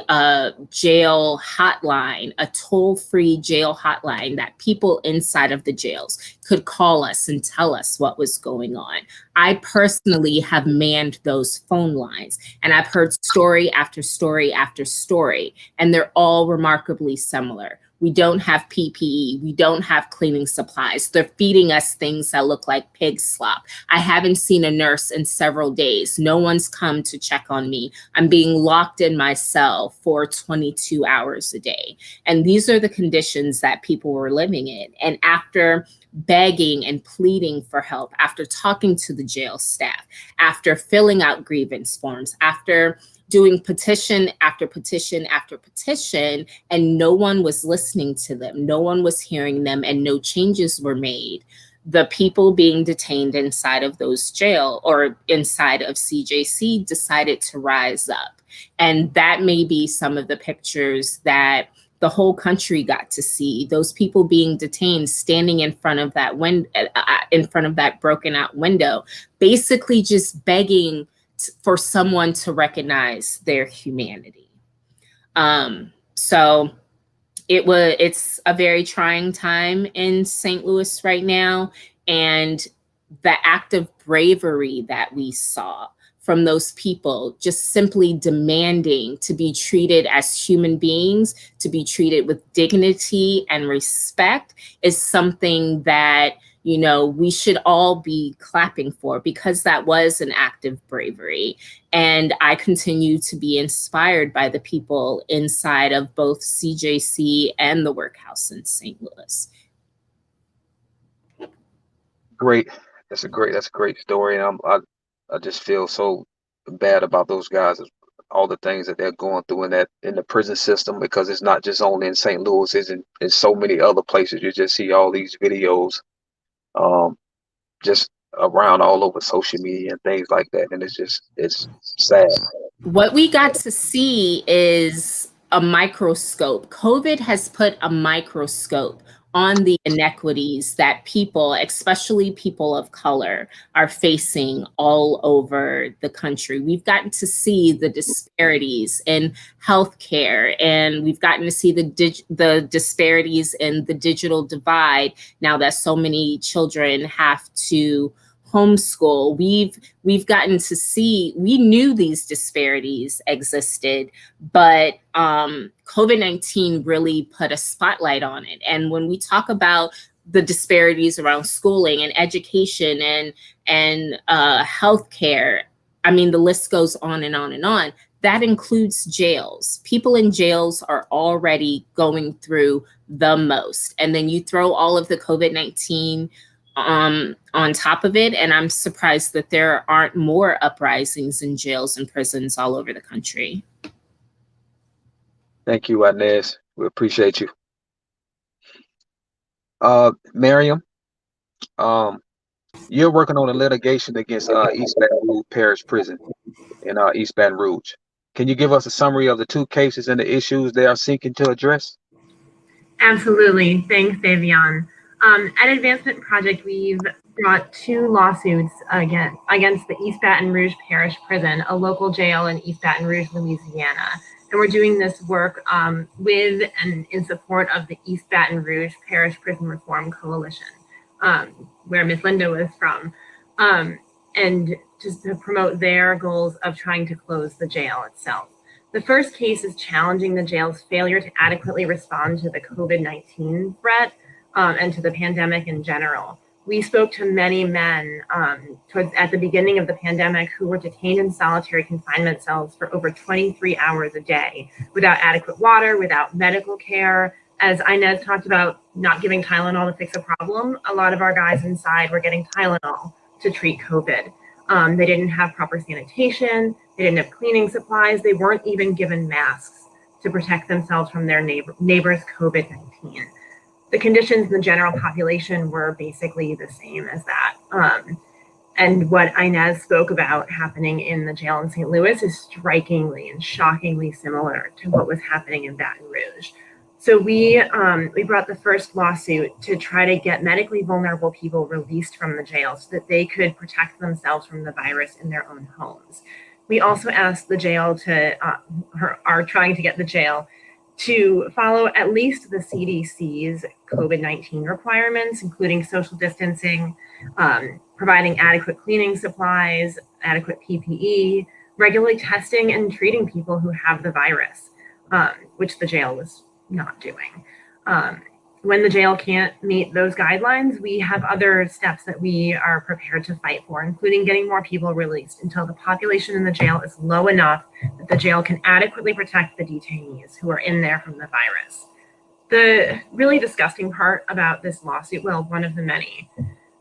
jail hotline, a toll-free jail hotline that people inside of the jails could call us and tell us what was going on. I personally have manned those phone lines, and I've heard story after story after story, and they're all remarkably similar. We don't have PPE. We don't have cleaning supplies. They're feeding us things that look like pig slop. I haven't seen a nurse in several days. No one's come to check on me. I'm being locked in my cell for 22 hours a day. And these are the conditions that people were living in. And after begging and pleading for help, after talking to the jail staff, after filling out grievance forms, after doing petition after petition after petition, and no one was listening to them, no one was hearing them, and no changes were made, the people being detained inside of those jail or inside of CJC decided to rise up. And that may be some of the pictures that the whole country got to see. Those people being detained, standing in front of that in front of that broken out window, basically just begging for someone to recognize their humanity. So it's a very trying time in St. Louis right now. And the act of bravery that we saw from those people, just simply demanding to be treated as human beings, to be treated with dignity and respect, is something that we should all be clapping for, because that was an act of bravery. And I continue to be inspired by the people inside of both CJC and the Workhouse in St. Louis. Great. That's a great story. And I just feel so bad about those guys, all the things that they're going through in the prison system, because it's not just only in St. Louis, it's in so many other places. You just see all these videos, just around all over social media and things like that. And it's sad. What we got to see is a microscope. COVID has put a microscope on the inequities that people, especially people of color, are facing all over the country. We've gotten to see the disparities in healthcare, and we've gotten to see the disparities in the digital divide now that so many children have to homeschool. We've gotten to see, we knew these disparities existed, but COVID-19 really put a spotlight on it. And when we talk about the disparities around schooling and education and healthcare, I mean, the list goes on and on and on. That includes jails. People in jails are already going through the most. And then you throw all of the COVID-19 on top of it, and I'm surprised that there aren't more uprisings in jails and prisons all over the country. Thank you, Inez. We appreciate you. Miriam, you're working on a litigation against East Baton Rouge Parish Prison in East Baton Rouge. Can you give us a summary of the two cases and the issues they are seeking to address? Absolutely. Thanks, Davion. At Advancement Project, we've brought two lawsuits against the East Baton Rouge Parish Prison, a local jail in East Baton Rouge, Louisiana. And we're doing this work with and in support of the East Baton Rouge Parish Prison Reform Coalition, where Ms. Linda was from, and just to promote their goals of trying to close the jail itself. The first case is challenging the jail's failure to adequately respond to the COVID-19 threat and to the pandemic in general. We spoke to many men at the beginning of the pandemic who were detained in solitary confinement cells for over 23 hours a day without adequate water, without medical care. As Inez talked about not giving Tylenol to fix a problem, a lot of our guys inside were getting Tylenol to treat COVID. They didn't have proper sanitation, they didn't have cleaning supplies, they weren't even given masks to protect themselves from their neighbors' COVID-19. The conditions in the general population were basically the same as that. And what Inez spoke about happening in the jail in St. Louis is strikingly and shockingly similar to what was happening in Baton Rouge. So we brought the first lawsuit to try to get medically vulnerable people released from the jail so that they could protect themselves from the virus in their own homes. We also asked the jail are trying to get the jail to follow at least the CDC's COVID-19 requirements, including social distancing, providing adequate cleaning supplies, adequate PPE, regularly testing and treating people who have the virus, which the jail was not doing. When the jail can't meet those guidelines, we have other steps that we are prepared to fight for, including getting more people released until the population in the jail is low enough that the jail can adequately protect the detainees who are in there from the virus. The really disgusting part about this lawsuit, well, one of the many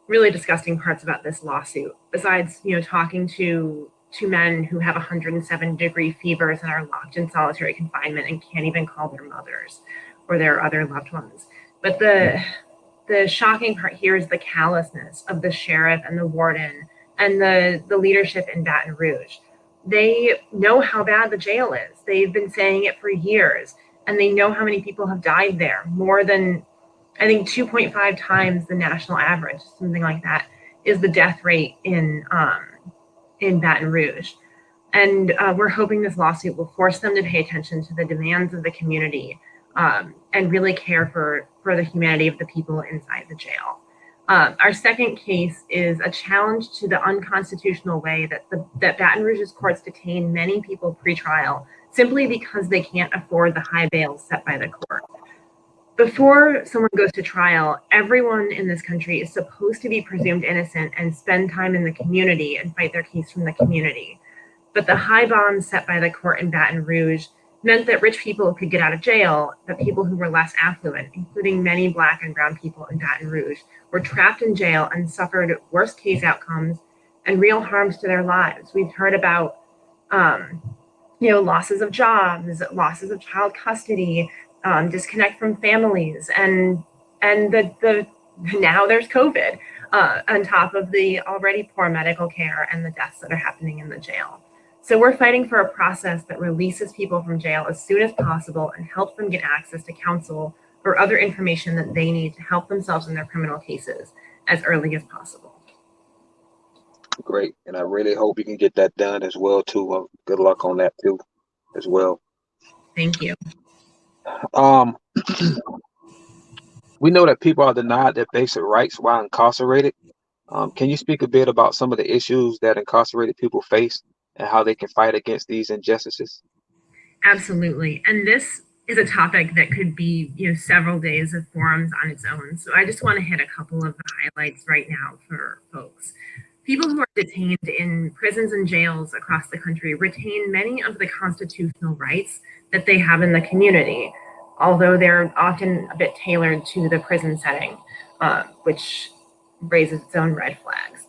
really disgusting parts about this lawsuit, besides, talking to men who have 107-degree fevers and are locked in solitary confinement and can't even call their mothers or their other loved ones. But the shocking part here is the callousness of the sheriff and the warden and the leadership in Baton Rouge. They know how bad the jail is. They've been saying it for years, and they know how many people have died there. More than, I think, 2.5 times the national average, something like that, is the death rate in Baton Rouge. And we're hoping this lawsuit will force them to pay attention to the demands of the community and really care for the humanity of the people inside the jail. Our second case is a challenge to the unconstitutional way that Baton Rouge's courts detain many people pre-trial simply because they can't afford the high bail set by the court. Before someone goes to trial, everyone in this country is supposed to be presumed innocent and spend time in the community and fight their case from the community. But the high bonds set by the court in Baton Rouge meant that rich people could get out of jail, but people who were less affluent, including many Black and brown people in Baton Rouge, were trapped in jail and suffered worst case outcomes and real harms to their lives. We've heard about losses of jobs, losses of child custody, disconnect from families, and now there's COVID. on top of the already poor medical care and the deaths that are happening in the jail. So we're fighting for a process that releases people from jail as soon as possible and helps them get access to counsel or other information that they need to help themselves in their criminal cases as early as possible. Great. And I really hope you can get that done as well, too. Good luck on that, too, as well. Thank you. We know that people are denied their basic rights while incarcerated. Can you speak a bit about some of the issues that incarcerated people face and how they can fight against these injustices? Absolutely. And this is a topic that could be, several days of forums on its own. So I just want to hit a couple of the highlights right now for folks. People who are detained in prisons and jails across the country retain many of the constitutional rights that they have in the community, although they're often a bit tailored to the prison setting, which raises its own red flags.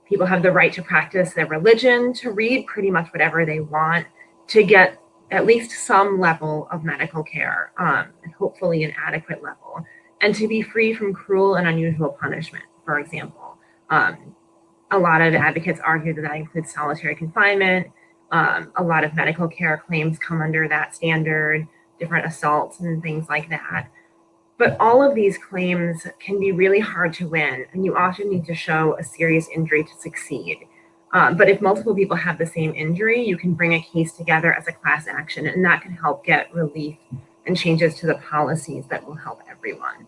People have the right to practice their religion, to read pretty much whatever they want, to get at least some level of medical care, and hopefully an adequate level, and to be free from cruel and unusual punishment, for example. A lot of advocates argue that includes solitary confinement. A lot of medical care claims come under that standard, different assaults and things like that. But all of these claims can be really hard to win, and you often need to show a serious injury to succeed. But if multiple people have the same injury, you can bring a case together as a class action, and that can help get relief and changes to the policies that will help everyone.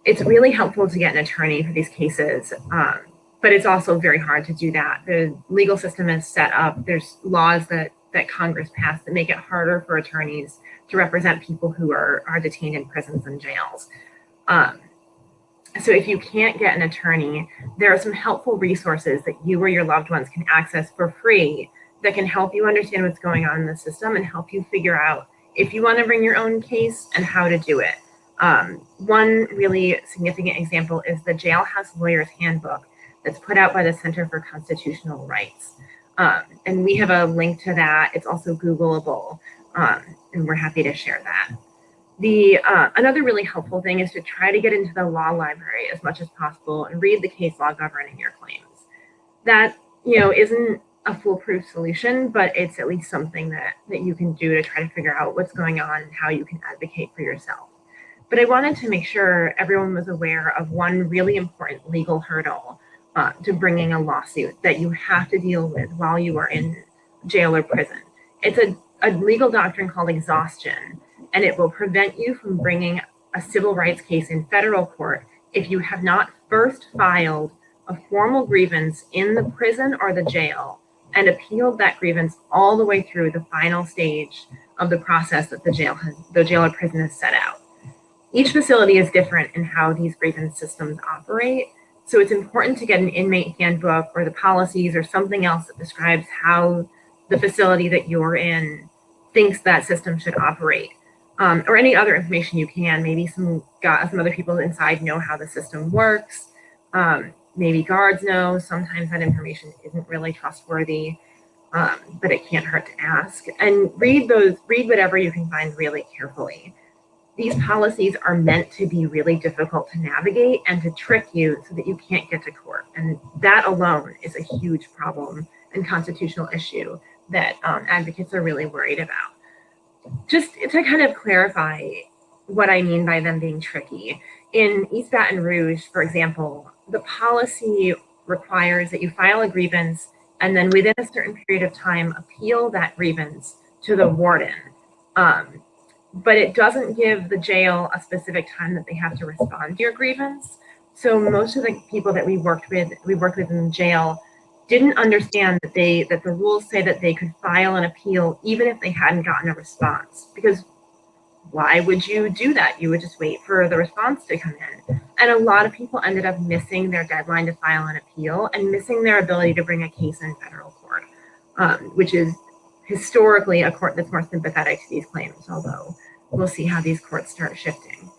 It's really helpful to get an attorney for these cases, but it's also very hard to do that. The legal system is set up. There's laws that Congress passed that make it harder for attorneys to represent people who are detained in prisons and jails. So if you can't get an attorney, there are some helpful resources that you or your loved ones can access for free that can help you understand what's going on in the system and help you figure out if you want to bring your own case and how to do it. One really significant example is the Jailhouse Lawyer's Handbook that's put out by the Center for Constitutional Rights. And we have a link to that. It's also Googleable, and we're happy to share that. Another really helpful thing is to try to get into the law library as much as possible and read the case law governing your claims. That, isn't a foolproof solution, but it's at least something that you can do to try to figure out what's going on and how you can advocate for yourself. But I wanted to make sure everyone was aware of one really important legal hurdle to bringing a lawsuit that you have to deal with while you are in jail or prison. It's a legal doctrine called exhaustion, and it will prevent you from bringing a civil rights case in federal court if you have not first filed a formal grievance in the prison or the jail and appealed that grievance all the way through the final stage of the process that the jail or prison has set out. Each facility is different in how these grievance systems operate, so it's important to get an inmate handbook or the policies or something else that describes how the facility that you're in thinks that system should operate, or any other information you can. Maybe some other people inside know how the system works. Maybe guards know. Sometimes that information isn't really trustworthy, but it can't hurt to ask. And read whatever you can find really carefully. These policies are meant to be really difficult to navigate and to trick you so that you can't get to court. And that alone is a huge problem and constitutional issue that advocates are really worried about. Just to kind of clarify what I mean by them being tricky, in East Baton Rouge, for example, the policy requires that you file a grievance and then within a certain period of time appeal that grievance to the warden. But it doesn't give the jail a specific time that they have to respond to your grievance. So most of the people that we worked with in the jail didn't understand that the rules say that they could file an appeal even if they hadn't gotten a response. Because why would you do that? You would just wait for the response to come in. And a lot of people ended up missing their deadline to file an appeal and missing their ability to bring a case in federal court, which is historically a court that's more sympathetic to these claims, although we'll see how these courts start shifting.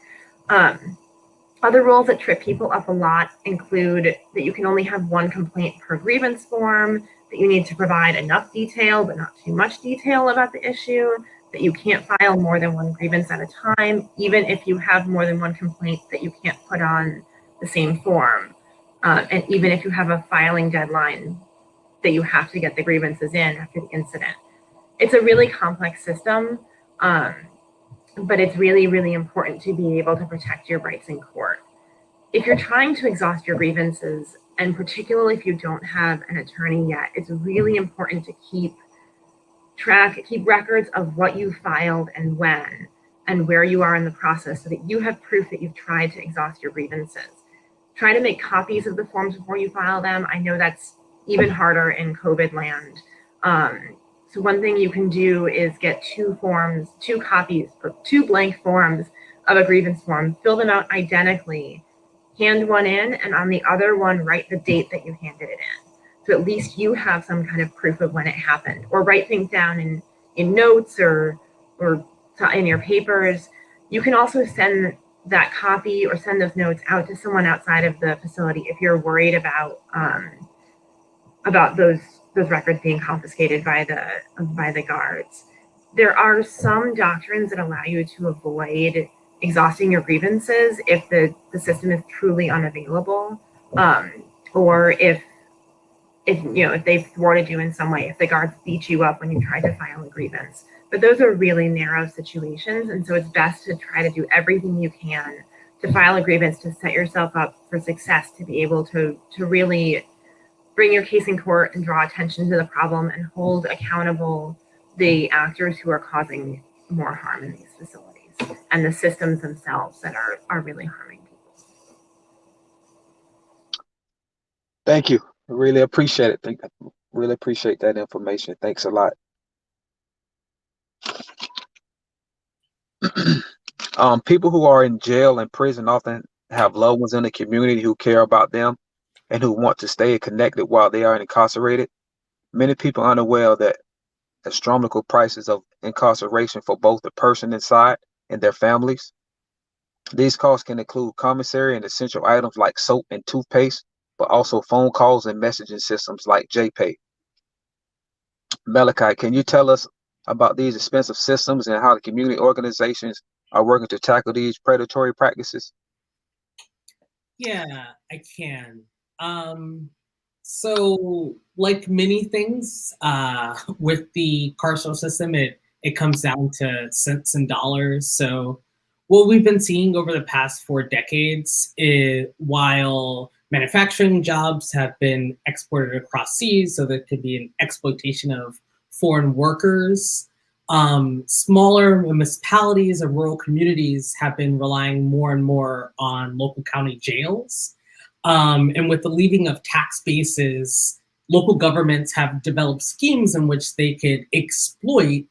Other rules that trip people up a lot include that you can only have one complaint per grievance form, that you need to provide enough detail but not too much detail about the issue, that you can't file more than one grievance at a time, even if you have more than one complaint, that you can't put on the the same form. And even if you have a filing deadline that you have to get the grievances in after the incident. It's a really complex system, but it's really, really important to be able to protect your rights in court. If you're trying to exhaust your grievances, and particularly if you don't have an attorney yet, it's really important to keep records of what you filed and when, and where you are in the process so that you have proof that you've tried to exhaust your grievances. Try to make copies of the forms before you file them. I know that's even harder in COVID land. So one thing you can do is get two blank forms of a grievance form, fill them out identically, hand one in, and on the other one, write the date that you handed it in. So at least you have some kind of proof of when it happened, or write things down in notes or in your papers. You can also send that copy or send those notes out to someone outside of the facility if you're worried about those records being confiscated by the guards. There are some doctrines that allow you to avoid exhausting your grievances if the system is truly unavailable, or if they've thwarted you in some way, if the guards beat you up when you try to file a grievance. But those are really narrow situations, and so it's best to try to do everything you can to file a grievance to set yourself up for success, to be able to really bring your case in court and draw attention to the problem and hold accountable the actors who are causing more harm in these facilities and the systems themselves that are really harming people. Thank you. I really appreciate it. Really appreciate that information. Thanks a lot. People who are in jail and prison often have loved ones in the community who care about them and who want to stay connected while they are incarcerated. Many people are unaware that astronomical prices of incarceration for both the person inside and their families. These costs can include commissary and essential items like soap and toothpaste, but also phone calls and messaging systems like JPay. Malachi, can you tell us about these expensive systems and how the community organizations are working to tackle these predatory practices? Yeah, I can. So like many things with the carceral system, it comes down to cents and dollars. So what we've been seeing over the past 4 decades is, while manufacturing jobs have been exported across seas, so there could be an exploitation of foreign workers, smaller municipalities and rural communities have been relying more and more on local county jails. And with the leaving of tax bases, local governments have developed schemes in which they could exploit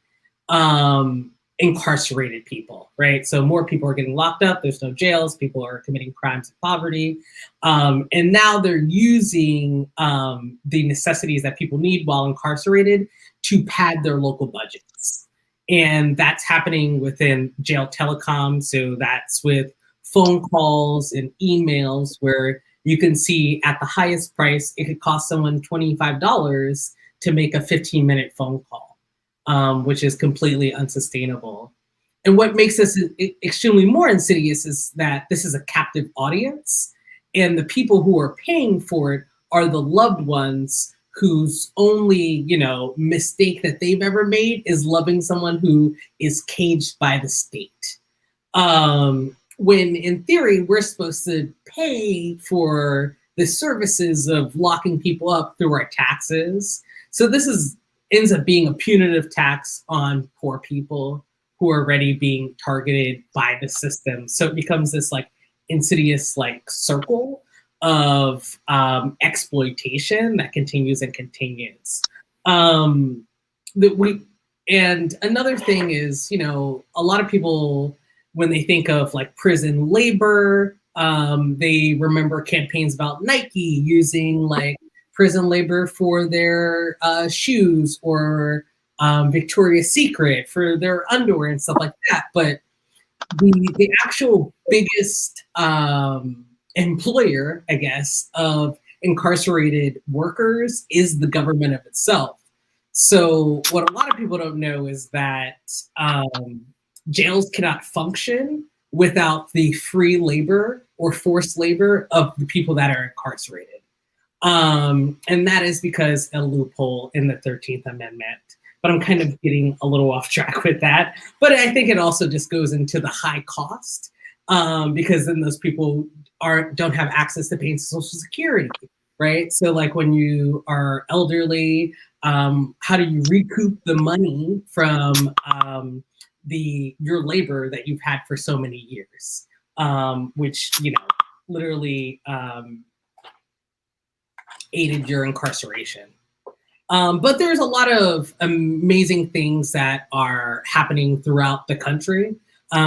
incarcerated people, right? So more people are getting locked up, there's no jails, people are committing crimes of poverty. And now they're using the necessities that people need while incarcerated to pad their local budgets. And that's happening within jail telecom. So that's with phone calls and emails where you can see at the highest price, it could cost someone $25 to make a 15-minute phone call, which is completely unsustainable. And what makes this extremely more insidious is that this is a captive audience, and the people who are paying for it are the loved ones whose only, mistake that they've ever made is loving someone who is caged by the state. When in theory, we're supposed to pay for the services of locking people up through our taxes. So this ends up being a punitive tax on poor people who are already being targeted by the system. So it becomes this insidious circle of exploitation that continues and continues. And another thing is, a lot of people, when they think of prison labor, they remember campaigns about Nike using prison labor for their shoes, or Victoria's Secret for their underwear and stuff like that. But the actual biggest employer, I guess, of incarcerated workers is the government of itself. So what a lot of people don't know is that jails cannot function without the free labor or forced labor of the people that are incarcerated. And that is because a loophole in the 13th Amendment. But I'm kind of getting a little off track with that. But I think it also just goes into the high cost, because then those people don't have access to paying Social Security, right? So like when you are elderly, how do you recoup the money from your labor that you've had for so many years, which, you know, literally aided your incarceration. But there's a lot of amazing things that are happening throughout the country.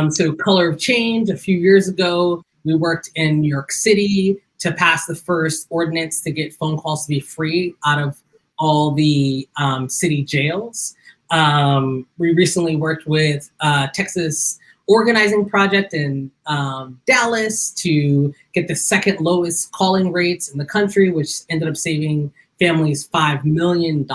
So Color of Change, a few years ago, we worked in New York City to pass the first ordinance to get phone calls to be free out of all the city jails. We recently worked with Texas Organizing Project in Dallas to get the second lowest calling rates in the country, which ended up saving families $5 million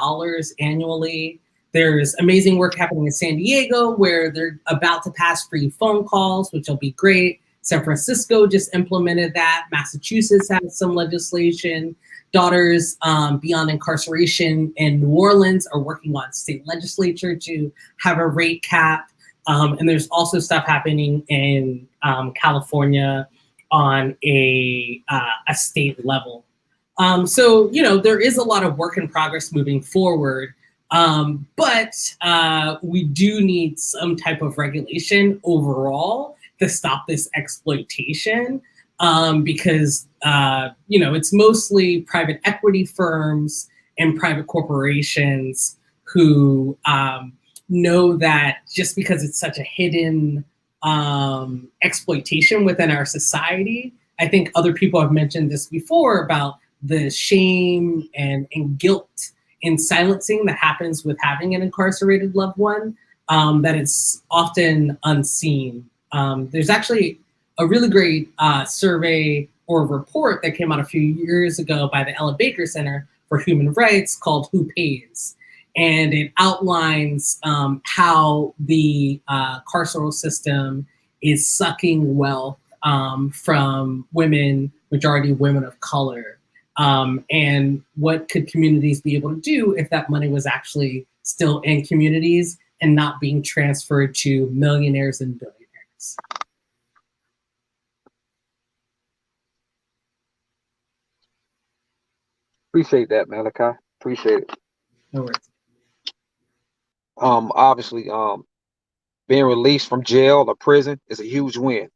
annually. There's amazing work happening in San Diego where they're about to pass free phone calls, which will be great. San Francisco just implemented that. Massachusetts has some legislation. Daughters Beyond Incarceration in New Orleans are working on state legislature to have a rate cap. And there's also stuff happening in California on a state level. So, you know, there is a lot of work in progress moving forward, but we do need some type of regulation overall to stop this exploitation, because, you know, it's mostly private equity firms and private corporations who know that just because it's such a hidden exploitation within our society. I think other people have mentioned this before about the shame and guilt in silencing that happens with having an incarcerated loved one, that it's often unseen. There's actually a really great survey or report that came out a few years ago by the Ella Baker Center for Human Rights called Who Pays? And it outlines how the carceral system is sucking wealth from women, majority women of color. And what could communities be able to do if that money was actually still in communities and not being transferred to millionaires and billionaires? Appreciate that, Malachi. Appreciate it. No worries. Obviously, being released from jail or prison is a huge win.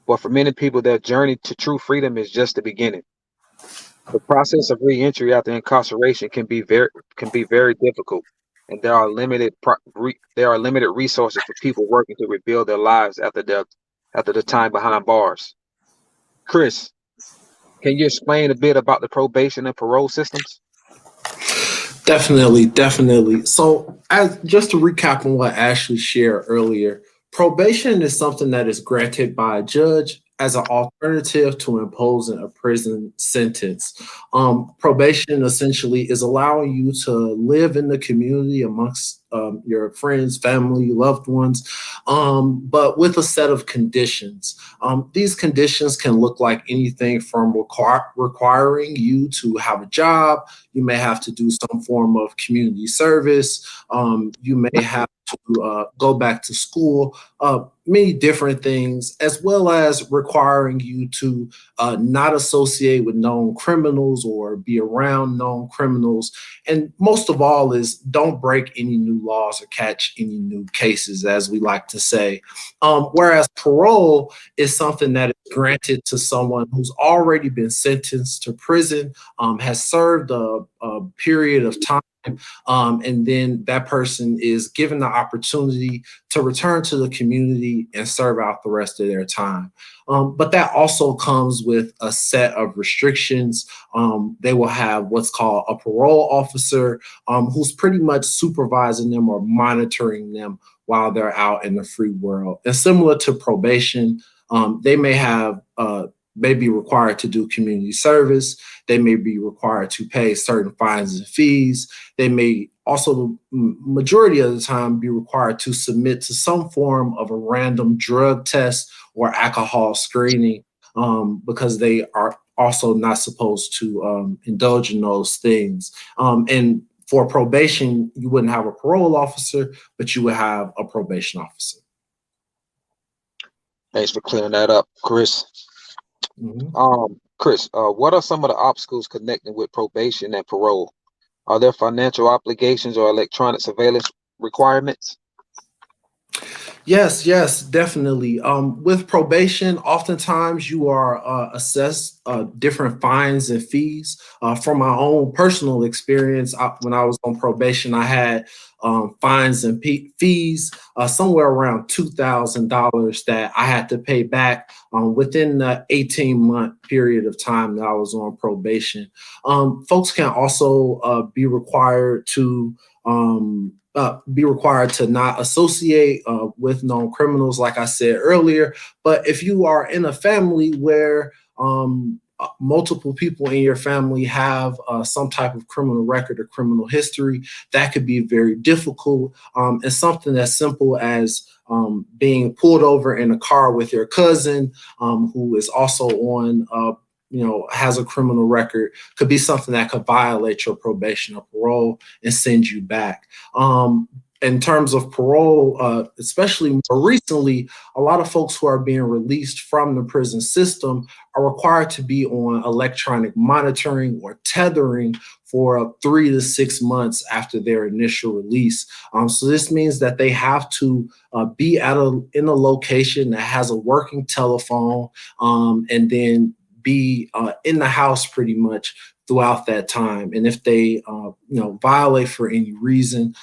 But for many people, their journey to true freedom is just the beginning. The process of reentry after incarceration can be very difficult, and there are limited resources for people working to rebuild their lives after the time behind bars. Chris, can you explain a bit about the probation and parole systems? Definitely. So, just to recap on what Ashley shared earlier, probation is something that is granted by a judge as an alternative to imposing a prison sentence. Probation essentially is allowing you to live in the community amongst your friends, family, loved ones, but with a set of conditions. These conditions can look like anything from requiring you to have a job. You may have to do some form of community service. You may have to go back to school, many different things, as well as requiring you to not associate with known criminals or be around known criminals. And most of all is don't break any new laws or catch any new cases, as we like to say. Whereas parole is something that is granted to someone who's already been sentenced to prison, has served a period of time, and then that person is given the opportunity to return to the community and serve out the rest of their time. But that also comes with a set of restrictions. They will have what's called a parole officer, who's pretty much supervising them or monitoring them while they're out in the free world. And similar to probation, they may have may be required to do community service. They may be required to pay certain fines and fees. They may also, the majority of the time, be required to submit to some form of a random drug test or alcohol screening, because they are also not supposed to indulge in those things. And for probation, you wouldn't have a parole officer, but you would have a probation officer. Thanks for clearing that up, Chris. Chris, what are some of the obstacles connecting with probation and parole? Are there financial obligations or electronic surveillance requirements? Yes, definitely. With probation, oftentimes you are assessed different fines and fees. From my own personal experience, when I was on probation, I had fines and fees somewhere around $2,000 that I had to pay back within the 18-month period of time that I was on probation. Folks can also be required to not associate with known criminals, like I said earlier. But if you are in a family where multiple people in your family have some type of criminal record or criminal history, that could be very difficult. And something as simple as being pulled over in a car with your cousin, who is also on has a criminal record, could be something that could violate your probation or parole and send you back. In terms of parole, especially more recently, a lot of folks who are being released from the prison system are required to be on electronic monitoring or tethering for 3 to 6 months after their initial release. So this means that they have to be in a location that has a working telephone, and then be in the house pretty much throughout that time. And if they violate for any reason,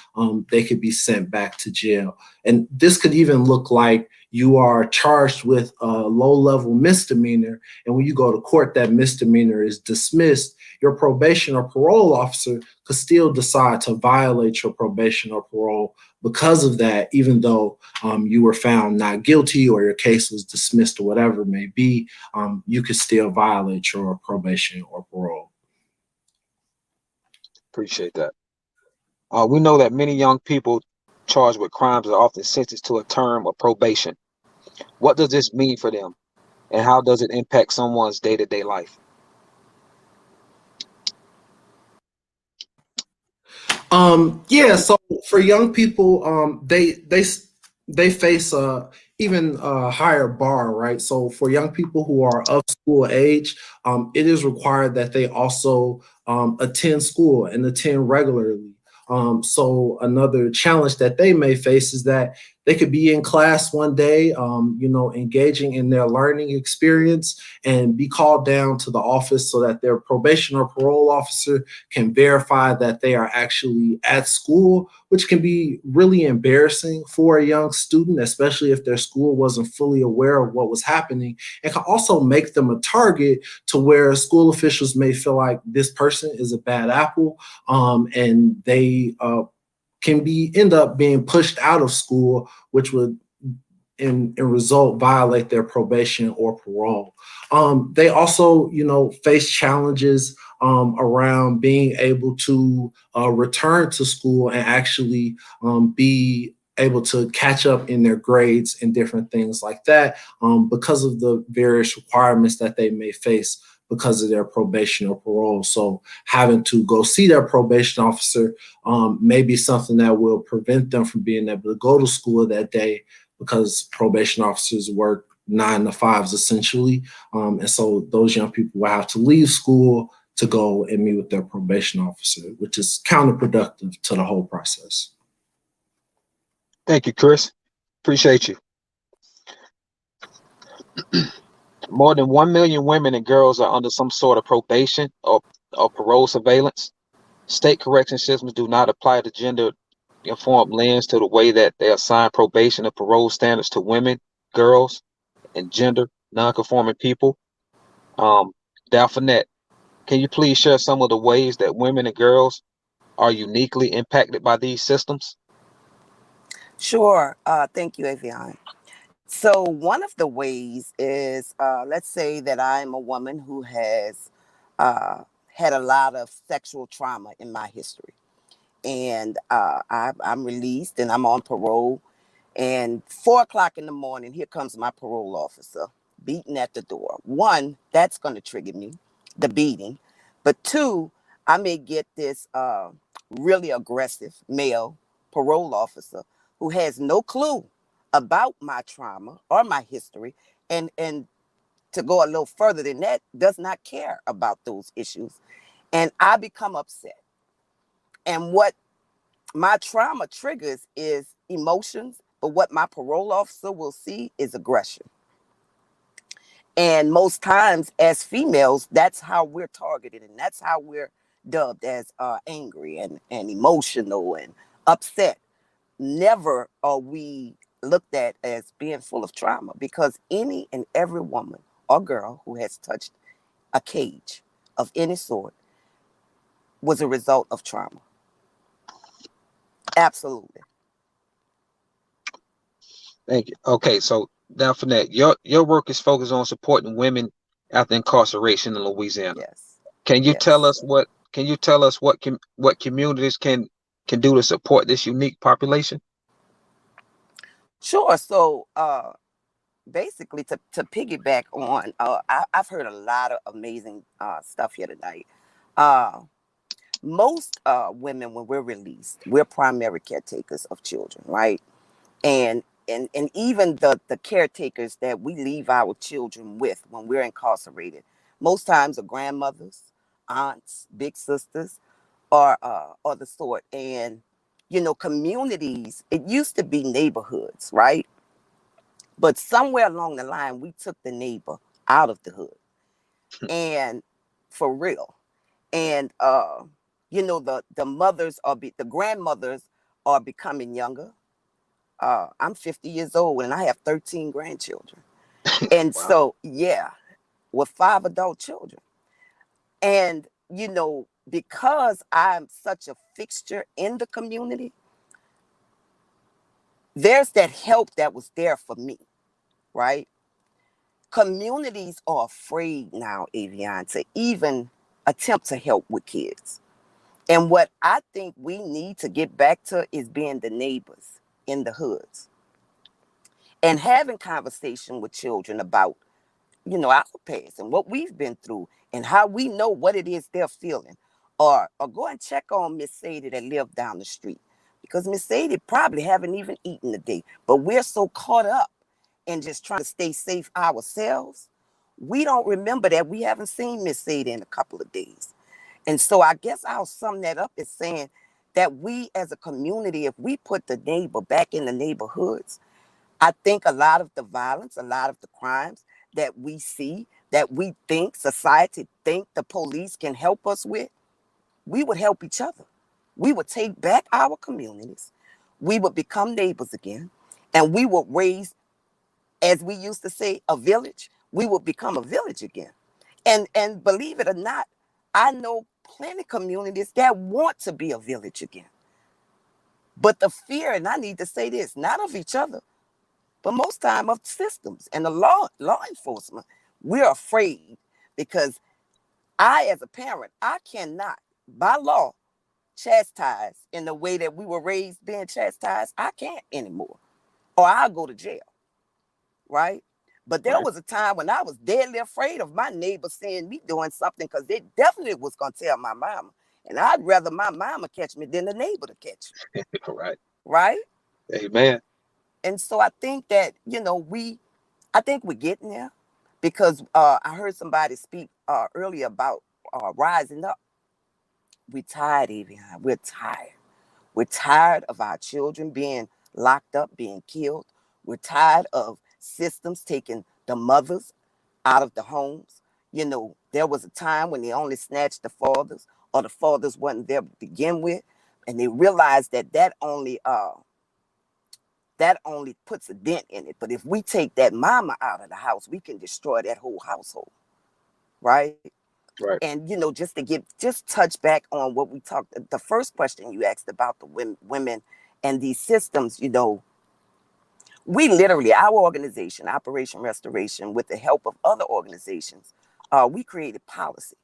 they could be sent back to jail. And this could even look like you are charged with a low-level misdemeanor, and when you go to court, that misdemeanor is dismissed. Your probation or parole officer could still decide to violate your probation or parole because of that, even though you were found not guilty or your case was dismissed or whatever it may be. You could still violate your probation or parole. Appreciate that. We know that many young people charged with crimes are often sentenced to a term of probation. What does this mean for them, and how does it impact someone's day-to-day life? So for young people, they face even a higher bar, right? So for young people who are of school age, it is required that they also attend school and attend regularly. So another challenge that they may face is that they could be in class one day, engaging in their learning experience, and be called down to the office so that their probation or parole officer can verify that they are actually at school, which can be really embarrassing for a young student, especially if their school wasn't fully aware of what was happening. It can also make them a target to where school officials may feel like this person is a bad apple, and they can end up being pushed out of school, which would in result violate their probation or parole. They also, face challenges around being able to return to school and actually be able to catch up in their grades and different things like that, because of the various requirements that they may face because of their probation or parole. So having to go see their probation officer may be something that will prevent them from being able to go to school that day, because probation officers work 9 to 5s essentially. And so those young people will have to leave school to go and meet with their probation officer, which is counterproductive to the whole process. Thank you, Chris. Appreciate you. More than 1 million women and girls are under some sort of probation or parole surveillance. State correction systems do not apply the gender-informed lens to the way that they assign probation or parole standards to women, girls, and gender non-conforming people. Dalphinette, can you please share some of the ways that women and girls are uniquely impacted by these systems? Sure. Thank you, Avion. So one of the ways is, let's say that I'm a woman who has had a lot of sexual trauma in my history, and I'm released and I'm on parole. And 4 o'clock in the morning, here comes my parole officer beating at the door. One, that's going to trigger me, the beating. But two, I may get this really aggressive male parole officer who has no clue about my trauma or my history, and to go a little further than that, does not care about those issues. And I become upset. And what my trauma triggers is emotions, but what my parole officer will see is aggression. And most times, as females, that's how we're targeted, and that's how we're dubbed as angry and emotional and upset. Never are we looked at as being full of trauma, because any and every woman or girl who has touched a cage of any sort was a result of trauma. Absolutely. Thank you. Okay, so now for that, your work is focused on supporting women after incarceration in Louisiana. Yes. Can you Yes. tell us what communities can do to support this unique population? Sure. So basically, to piggyback on, I've heard a lot of amazing stuff here tonight. Most women, when we're released, we're primary caretakers of children, right? And even the caretakers that we leave our children with when we're incarcerated, most times are grandmothers, aunts, big sisters, or the sort. And communities, it used to be neighborhoods, right? But somewhere along the line, we took the neighbor out of the hood, and for real. And the mothers the grandmothers are becoming younger. I'm 50 years old and I have 13 grandchildren. And Wow. so, yeah, with 5 adult children. And, because I'm such a fixture in the community, there's that help that was there for me, right? Communities are afraid now, Avion, to even attempt to help with kids. And what I think we need to get back to is being the neighbors in the hoods and having conversation with children about, our past and what we've been through and how we know what it is they're feeling. Or go and check on Miss Sadie that lived down the street, because Miss Sadie probably haven't even eaten today. But we're so caught up in just trying to stay safe ourselves, we don't remember that we haven't seen Miss Sadie in a couple of days. And so I guess I'll sum that up as saying that we as a community, if we put the neighbor back in the neighborhoods, I think a lot of the violence, a lot of the crimes that we see, that we think society think the police can help us with, we would help each other. We would take back our communities. We would become neighbors again. And we would raise, as we used to say, a village. We would become a village again. And believe it or not, I know plenty of communities that want to be a village again. But the fear, and I need to say this, not of each other, but most time of systems and the law enforcement. We're afraid because I, as a parent, I cannot, by law, chastise in the way that we were raised being chastised. I can't anymore, or I'll go to jail, right? But there was a time when I was deadly afraid of my neighbor seeing me doing something, because they definitely was going to tell my mama. And I'd rather my mama catch me than the neighbor to catch me. Right. Right? Amen. And so I think that, I think we're getting there, because I heard somebody speak earlier about rising up. We're tired, Avion. We're tired. We're tired of our children being locked up, being killed. We're tired of systems taking the mothers out of the homes. There was a time when they only snatched the fathers, or the fathers wasn't there to begin with. And they realized that only puts a dent in it. But if we take that mama out of the house, we can destroy that whole household. Right? Right. And, just to touch back on what we talked, the first question you asked about the women and these systems, We literally, our organization, Operation Restoration, with the help of other organizations, we created policy,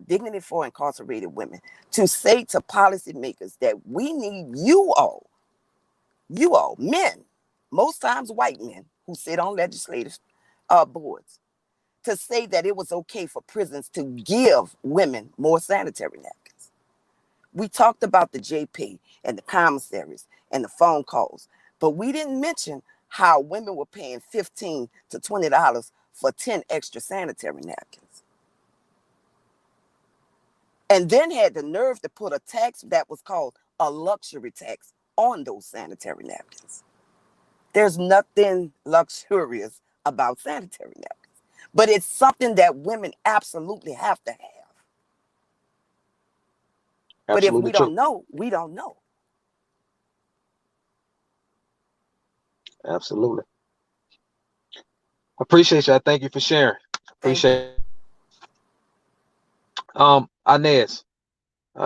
Dignity for Incarcerated Women, to say to policymakers that we need you all, men, most times white men who sit on legislative boards, to say that it was okay for prisons to give women more sanitary napkins. We talked about the JP and the commissaries and the phone calls, but we didn't mention how women were paying $15 to $20 for 10 extra sanitary napkins. And then had the nerve to put a tax that was called a luxury tax on those sanitary napkins. There's nothing luxurious about sanitary napkins, but it's something that women absolutely have to have. But if we don't know, we don't know. Absolutely. Appreciate you. I thank you for sharing. Appreciate it. Inez,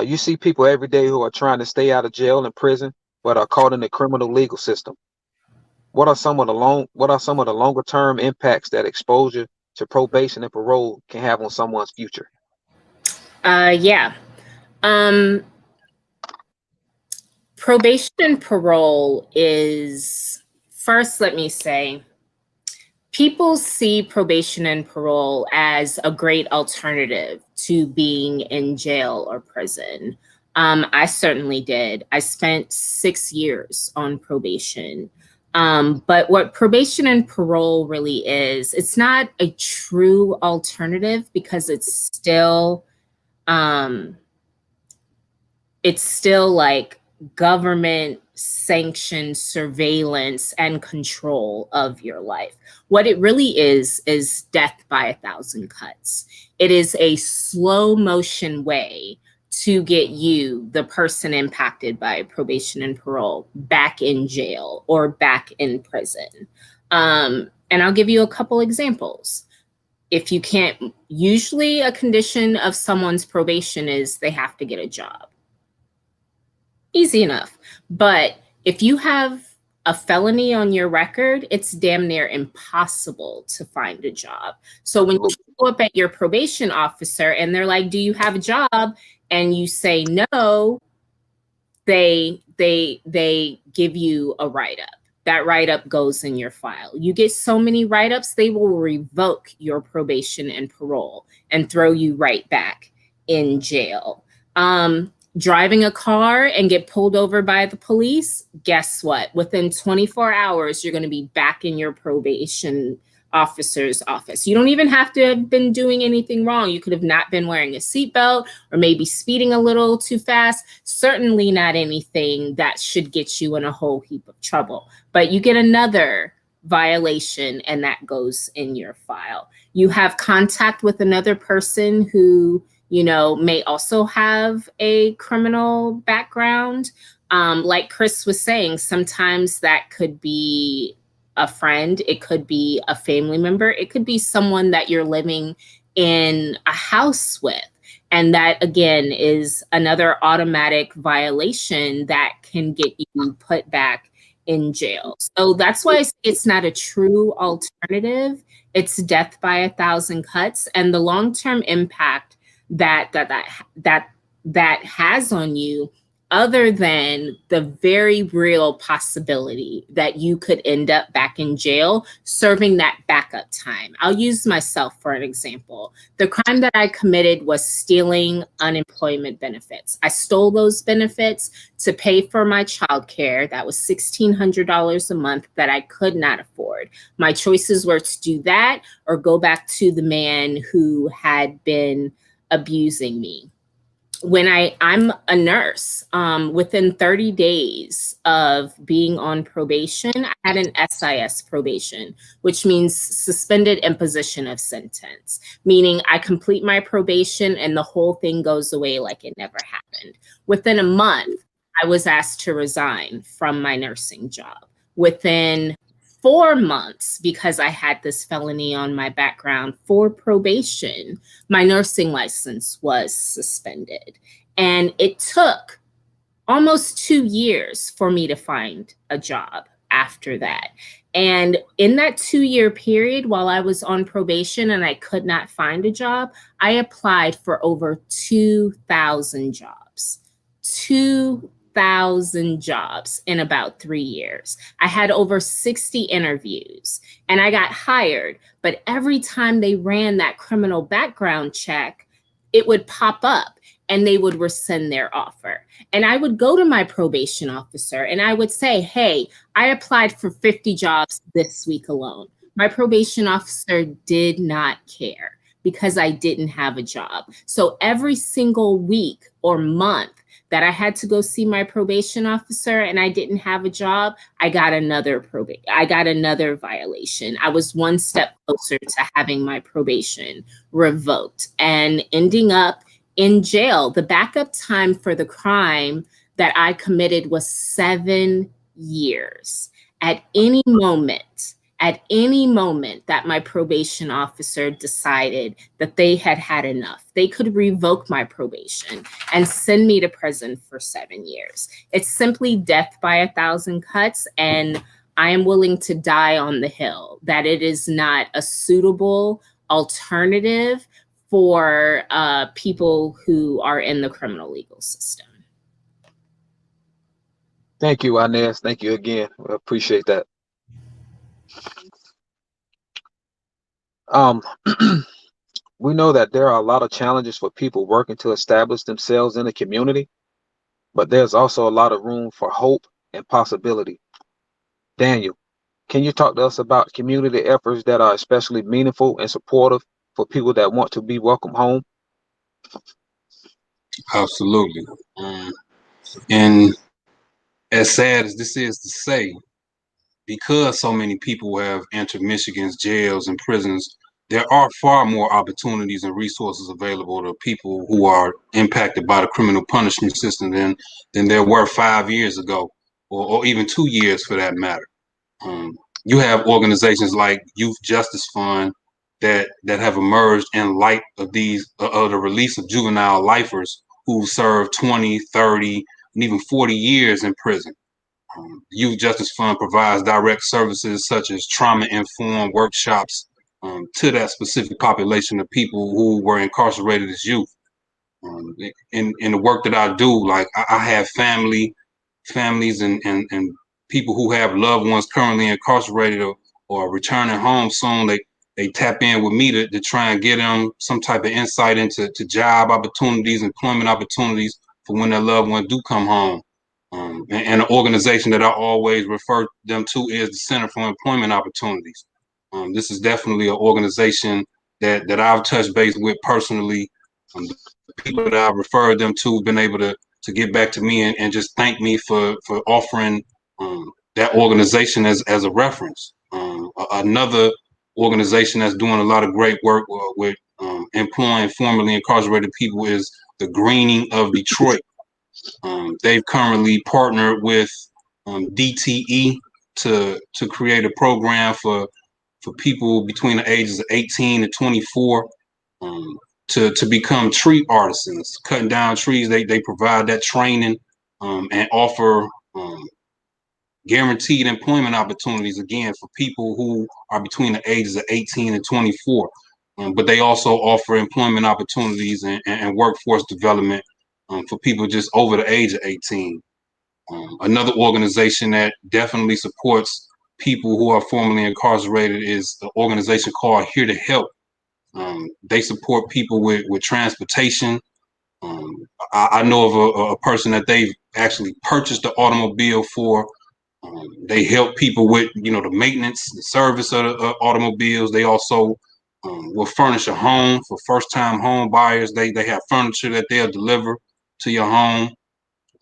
you see people every day who are trying to stay out of jail and prison, but are caught in the criminal legal system. What are some of the longer term impacts that exposure to probation and parole can have on someone's future? Yeah. Probation and parole is, first, let me say, people see probation and parole as a great alternative to being in jail or prison. I certainly did. I spent 6 years on probation. But what probation and parole really is, it's not a true alternative because it's still like government sanctioned surveillance and control of your life. What it really is death by 1,000 cuts. It is a slow motion way to get you, the person impacted by probation and parole, back in jail or back in prison. And I'll give you a couple examples. If you can't, usually a condition of someone's probation is they have to get a job. Easy enough. But if you have a felony on your record, it's damn near impossible to find a job. So when you go up at your probation officer and they're like, do you have a job? And you say no, they give you a write-up. That write-up goes in your file. You get so many write-ups, they will revoke your probation and parole and throw you right back in jail. Driving a car and get pulled over by the police, guess what? Within 24 hours, you're going to be back in your probation officer's office. You don't even have to have been doing anything wrong. You could have not been wearing a seatbelt or maybe speeding a little too fast. Certainly not anything that should get you in a whole heap of trouble. But you get another violation and that goes in your file. You have contact with another person who, you know, may also have a criminal background. Like Chris was saying, sometimes that could be a friend, it could be a family member, it could be someone that you're living in a house with. And that, again, is another automatic violation that can get you put back in jail. So that's why it's not a true alternative. It's death by 1,000 cuts, and the long-term impact that has on you, other than the very real possibility that you could end up back in jail serving that backup time. I'll use myself for an example. The crime that I committed was stealing unemployment benefits. I stole those benefits to pay for my childcare. That was $1,600 a month that I could not afford. My choices were to do that or go back to the man who had been abusing me. When I'm a nurse, within 30 days of being on probation, I had an SIS probation, which means suspended imposition of sentence, meaning I complete my probation and the whole thing goes away like it never happened. Within a month, I was asked to resign from my nursing job. Within 4 months, because I had this felony on my background for probation, my nursing license was suspended. And it took almost 2 years for me to find a job after that. And in that 2-year period, while I was on probation and I could not find a job, I applied for over 2,000 jobs. 2,000 jobs in about 3 years. I had over 60 interviews and I got hired, but every time they ran that criminal background check, it would pop up and they would rescind their offer. And I would go to my probation officer and I would say, hey, I applied for 50 jobs this week alone. My probation officer did not care because I didn't have a job. So every single week or month that I had to go see my probation officer and I didn't have a job, I got another violation. I was one step closer to having my probation revoked and ending up in jail. The backup time for the crime that I committed was 7 years. At any moment that my probation officer decided that they had had enough, they could revoke my probation and send me to prison for 7 years. It's simply death by 1,000 cuts, and I am willing to die on the hill that it is not a suitable alternative for people who are in the criminal legal system. Thank you, Inez. Thank you again. I appreciate that. We know that there are a lot of challenges for people working to establish themselves in the community, but there's also a lot of room for hope and possibility. Daniel, can you talk to us about community efforts that are especially meaningful and supportive for people that want to be welcome home? Absolutely. And as sad as this is to say, because so many people have entered Michigan's jails and prisons, there are far more opportunities and resources available to people who are impacted by the criminal punishment system than there were 5 years ago, or even 2 years for that matter. You have organizations like Youth Justice Fund that have emerged in light of the release of juvenile lifers who serve 20, 30, and even 40 years in prison. Youth Justice Fund provides direct services such as trauma-informed workshops to that specific population of people who were incarcerated as youth. In the work that I do, like I have families and people who have loved ones currently incarcerated or returning home soon. They tap in with me to try and get them some type of insight into job opportunities, employment opportunities for when their loved ones do come home. And an organization that I always refer them to is the Center for Employment Opportunities. This is definitely an organization that I've touched base with personally. The people that I've referred them to have been able to get back to me and just thank me for offering that organization as a reference. Another organization that's doing a lot of great work with employing formerly incarcerated people is the Greening of Detroit. They've currently partnered with DTE to create a program for people between the ages of 18 and 24 to become tree artisans, cutting down trees. They provide that training and offer guaranteed employment opportunities, again, for people who are between the ages of 18 and 24. But they also offer employment opportunities and workforce development for people just over the age of 18. Another organization that definitely supports people who are formerly incarcerated is the organization called Here to Help. They support people with transportation. I know of a person that they've actually purchased the automobile for. They help people with, the maintenance, the service of the automobiles. They also will furnish a home for first-time home buyers. They have furniture that they'll deliver to your home.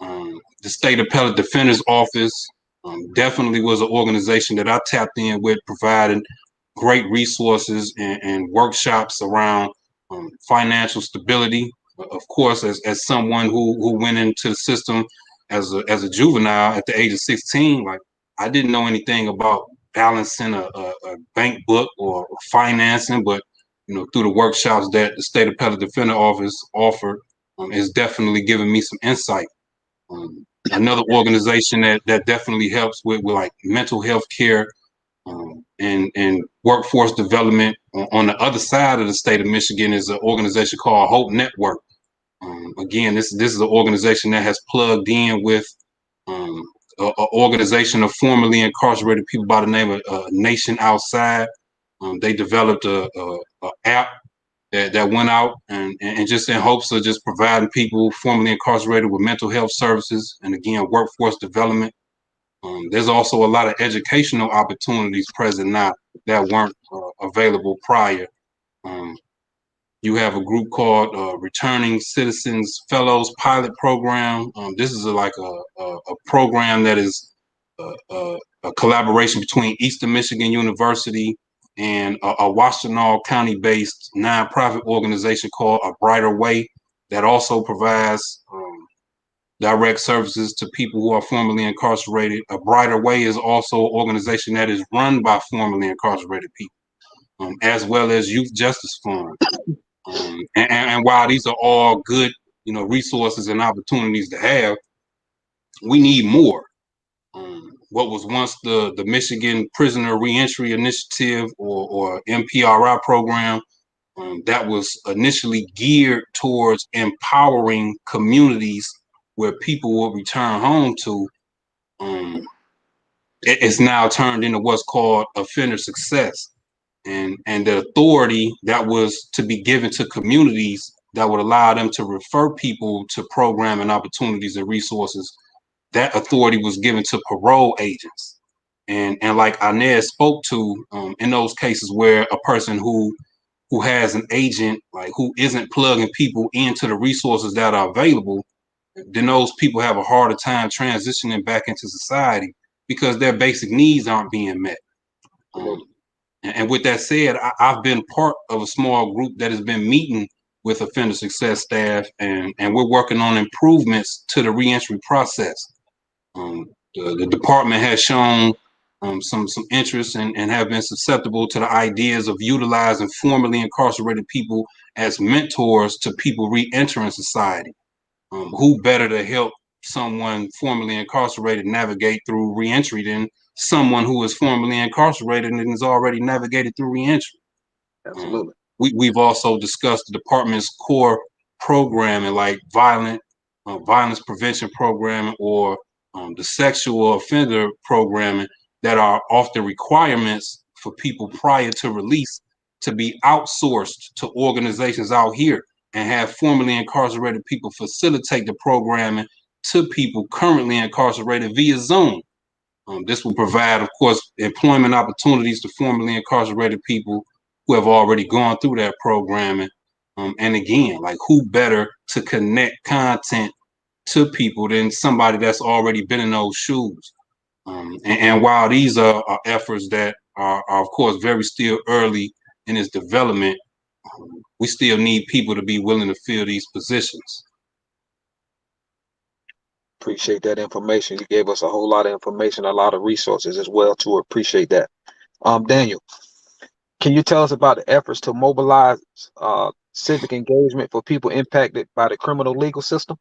The State Appellate Defender's Office definitely was an organization that I tapped in with, providing great resources and workshops around financial stability. Of course, as someone who went into the system as a juvenile at the age of 16, like I didn't know anything about balancing a bank book or financing, but through the workshops that the State Appellate Defender Office offered, it's definitely given me some insight. another organization that definitely helps with like mental health care and workforce development. On the other side of the state of Michigan is an organization called Hope Network. Again, this is an organization that has plugged in with an organization of formerly incarcerated people by the name of Nation Outside. They developed a app that went out and just in hopes of just providing people formerly incarcerated with mental health services and again workforce development. There's also a lot of educational opportunities present now that weren't available prior. You have a group called Returning Citizens Fellows Pilot Program. This is like a program that is a collaboration between Eastern Michigan University and a Washtenaw County-based nonprofit organization called A Brighter Way that also provides direct services to people who are formerly incarcerated. A Brighter Way is also an organization that is run by formerly incarcerated people, as well as Youth Justice Fund. And while these are all good, resources and opportunities to have, we need more. What was once the Michigan Prisoner Reentry Initiative or MPRI program that was initially geared towards empowering communities where people will return home to, it's now turned into what's called offender success. And the authority that was to be given to communities that would allow them to refer people to program and opportunities and resources, that authority was given to parole agents. And like Inez spoke to, in those cases where a person who has an agent, like who isn't plugging people into the resources that are available, then those people have a harder time transitioning back into society because their basic needs aren't being met. And with that said, I've been part of a small group that has been meeting with offender success staff, and we're working on improvements to the reentry process. The department has shown some interest and have been susceptible to the ideas of utilizing formerly incarcerated people as mentors to people re-entering society. Who better to help someone formerly incarcerated navigate through reentry than someone who is formerly incarcerated and has already navigated through reentry? Absolutely. We've also discussed the department's core programming, like violence prevention programming or the sexual offender programming, that are often requirements for people prior to release to be outsourced to organizations out here, and have formerly incarcerated people facilitate the programming to people currently incarcerated via Zoom. This will provide, of course, employment opportunities to formerly incarcerated people who have already gone through that programming. And again, like who better to connect content to people than somebody that's already been in those shoes? And while these are efforts that are, of course, very still early in its development, we still need people to be willing to fill these positions. Appreciate that information. You gave us a whole lot of information, a lot of resources as well to appreciate that. Daniel, can you tell us about the efforts to mobilize civic engagement for people impacted by the criminal legal system?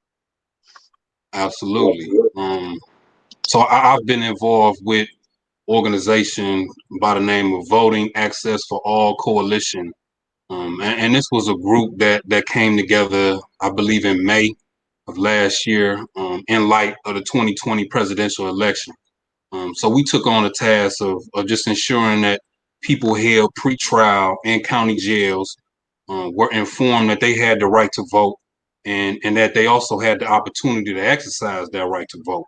Absolutely. So I've been involved with organization by the name of Voting Access for All Coalition. And this was a group that came together, I believe, in May of last year, in light of the 2020 presidential election. So we took on the task of just ensuring that people held pretrial in county jails were informed that they had the right to vote, and that they also had the opportunity to exercise their right to vote.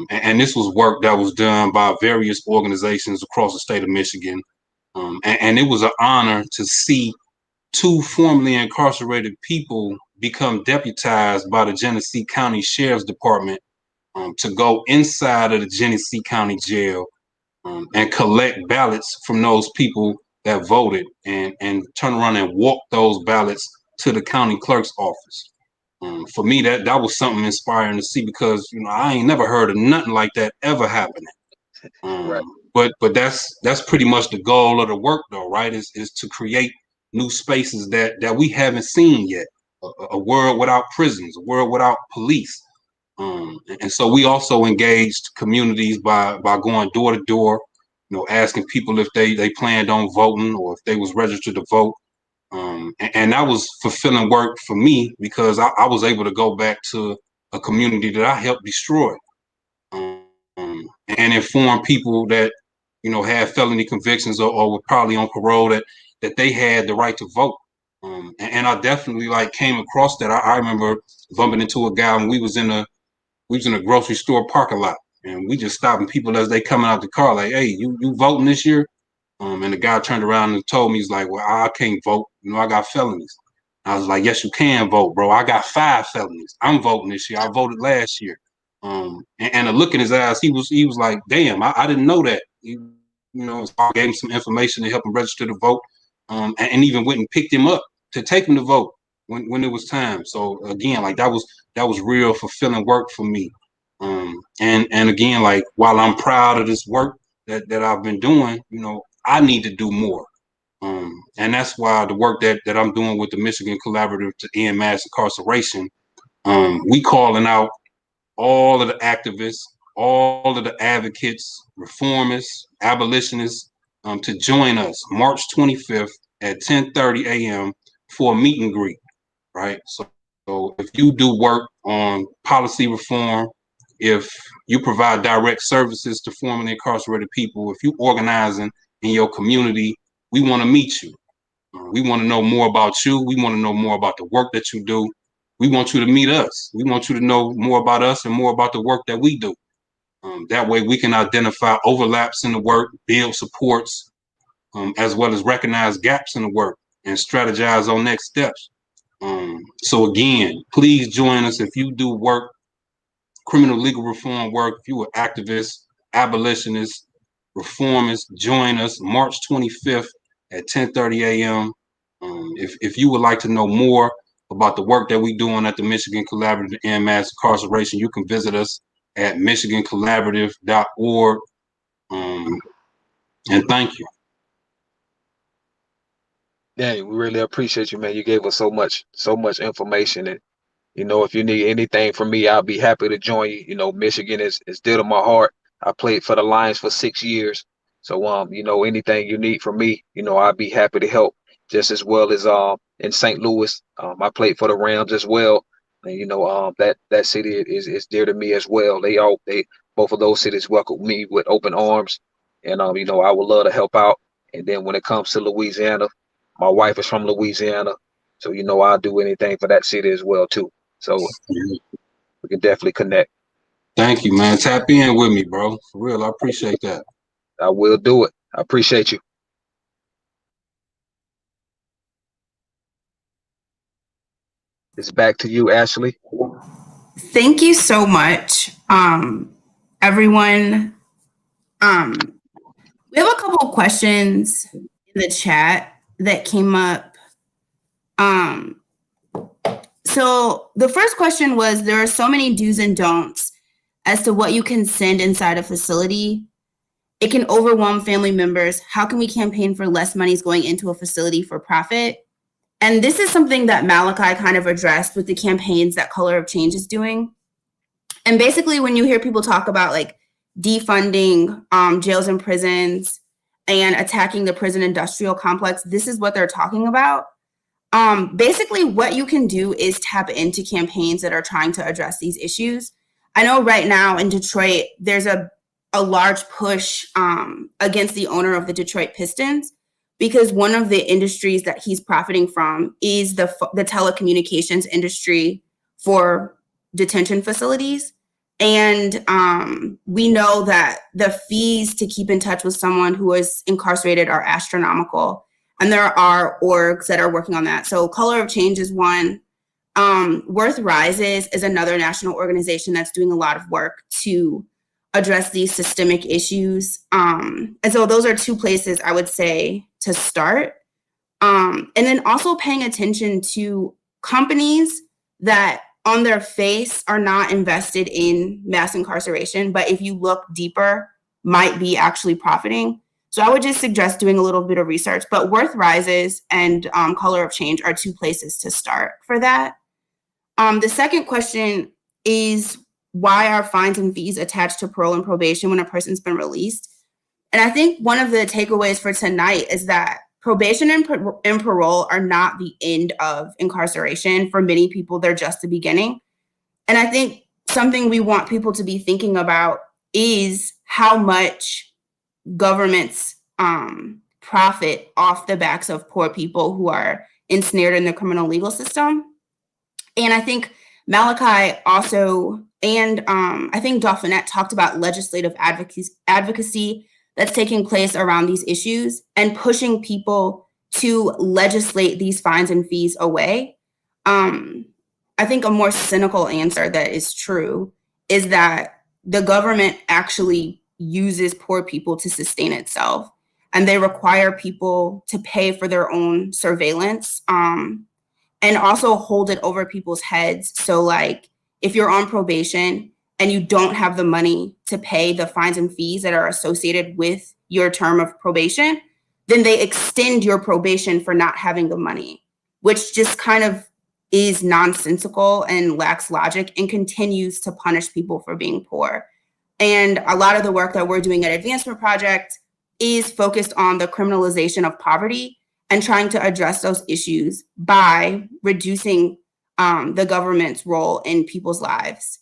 And this was work that was done by various organizations across the state of Michigan. And it was an honor to see two formerly incarcerated people become deputized by the Genesee County Sheriff's Department to go inside of the Genesee County Jail and collect ballots from those people that voted, and turn around and walk those ballots to the county clerk's office. For me, that was something inspiring to see, because I ain't never heard of nothing like that ever happening. Right. But that's pretty much the goal of the work, though, right? Is to create new spaces that we haven't seen yet. A world without prisons, a world without police, And so we also engaged communities by going door to door, asking people if they planned on voting or if they was registered to vote. And that was fulfilling work for me because I was able to go back to a community that I helped destroy, and inform people that had felony convictions or were probably on parole that they had the right to vote. And I definitely came across that. I remember bumping into a guy when we was in a grocery store parking lot, and we just stopping people as they coming out the car, like, "Hey, you voting this year?" And the guy turned around and told me, he's like, "Well, I can't vote. I got felonies." I was like, "Yes, you can vote, bro. I got 5 felonies. I'm voting this year. I voted last year." And a look in his eyes, he was like, "Damn, I didn't know that." So I gave him some information to help him register to vote, and even went and picked him up to take him to vote when it was time. So again, that was real fulfilling work for me. And again, while I'm proud of this work that I've been doing, I need to do more. And that's why the work that I'm doing with the Michigan Collaborative to End Mass Incarceration, we calling out all of the activists, all of the advocates, reformists, abolitionists, to join us March 25th at 10:30 a.m. for a meet and greet, right? So if you do work on policy reform, if you provide direct services to formerly incarcerated people, if you organizing in your community, we want to meet you. We want to know more about you. We want to know more about the work that you do. We want you to meet us. We want you to know more about us and more about the work that we do. That way we can identify overlaps in the work, build supports, as well as recognize gaps in the work and strategize on next steps. So again, please join us if you do work, criminal legal reform work, if you are activists, abolitionists, reformists, join us March 25th at 10:30 a.m. If you would like to know more about the work that we're doing at the Michigan Collaborative to End Mass Incarceration, you can visit us at michigancollaborative.org. And thank you. Yeah, we really appreciate you, man. You gave us so much information. And if you need anything from me, I'll be happy to join you. Michigan is dear to my heart. I played for the Lions for 6 years. So anything you need from me, I'll be happy to help. Just as well as in St. Louis. I played for the Rams as well. And that city is dear to me as well. They both of those cities welcome me with open arms. And I would love to help out. And then when it comes to Louisiana, my wife is from Louisiana. So I'll do anything for that city as well too. So we can definitely connect. Thank you, man. Tap in with me, bro. For real, I appreciate that. I will do it. I appreciate you. It's back to you, Ashley. Thank you so much, everyone. We have a couple of questions in the chat that came up. So the first question was, there are so many do's and don'ts as to what you can send inside a facility. It can overwhelm family members. How can we campaign for less monies going into a facility for profit? And this is something that Malachi kind of addressed with the campaigns that Color of Change is doing. And basically, when you hear people talk about defunding jails and prisons and attacking the prison industrial complex, this is what they're talking about. Basically, what you can do is tap into campaigns that are trying to address these issues. I know right now in Detroit, there's a large push against the owner of the Detroit Pistons, because one of the industries that he's profiting from is the telecommunications industry for detention facilities. And we know that the fees to keep in touch with someone who is incarcerated are astronomical. And there are orgs that are working on that. So Color of Change is one. Worth Rises is another national organization that's doing a lot of work to address these systemic issues. And so those are two places I would say to start. And then also paying attention to companies that on their face are not invested in mass incarceration, but if you look deeper, might be actually profiting. So I would just suggest doing a little bit of research, but Worth Rises and Color of Change are two places to start for that. The second question is, why are fines and fees attached to parole and probation when a person's been released? And I think one of the takeaways for tonight is that probation and parole are not the end of incarceration. For many people, they're just the beginning. And I think something we want people to be thinking about is how much governments profit off the backs of poor people who are ensnared in the criminal legal system. And I think Malachi also, and I think Dauphinette talked about legislative advocacy that's taking place around these issues and pushing people to legislate these fines and fees away. I think a more cynical answer that is true is that the government actually uses poor people to sustain itself, and they require people to pay for their own surveillance and also hold it over people's heads. So like if you're on probation and you don't have the money to pay the fines and fees that are associated with your term of probation, then they extend your probation for not having the money, which just kind of is nonsensical and lacks logic and continues to punish people for being poor. And a lot of the work that we're doing at Advancement Project is focused on the criminalization of poverty and trying to address those issues by reducing the government's role in people's lives.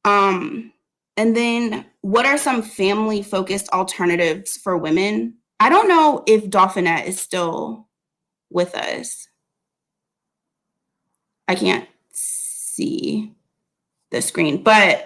And then what are some family-focused alternatives for women? I don't know if Dauphinette is still with us. I can't see the screen, but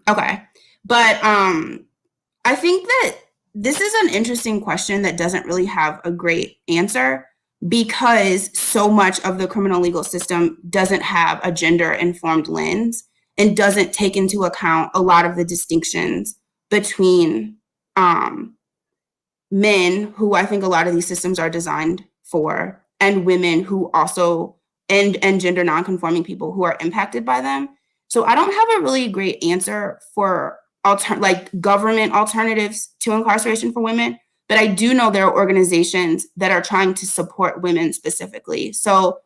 okay. But I think that this is an interesting question that doesn't really have a great answer because so much of the criminal legal system doesn't have a gender-informed lens and doesn't take into account a lot of the distinctions between men, who I think a lot of these systems are designed for, and women who also, and gender nonconforming people who are impacted by them. So I don't have a really great answer for government alternatives to incarceration for women, but I do know there are organizations that are trying to support women specifically. So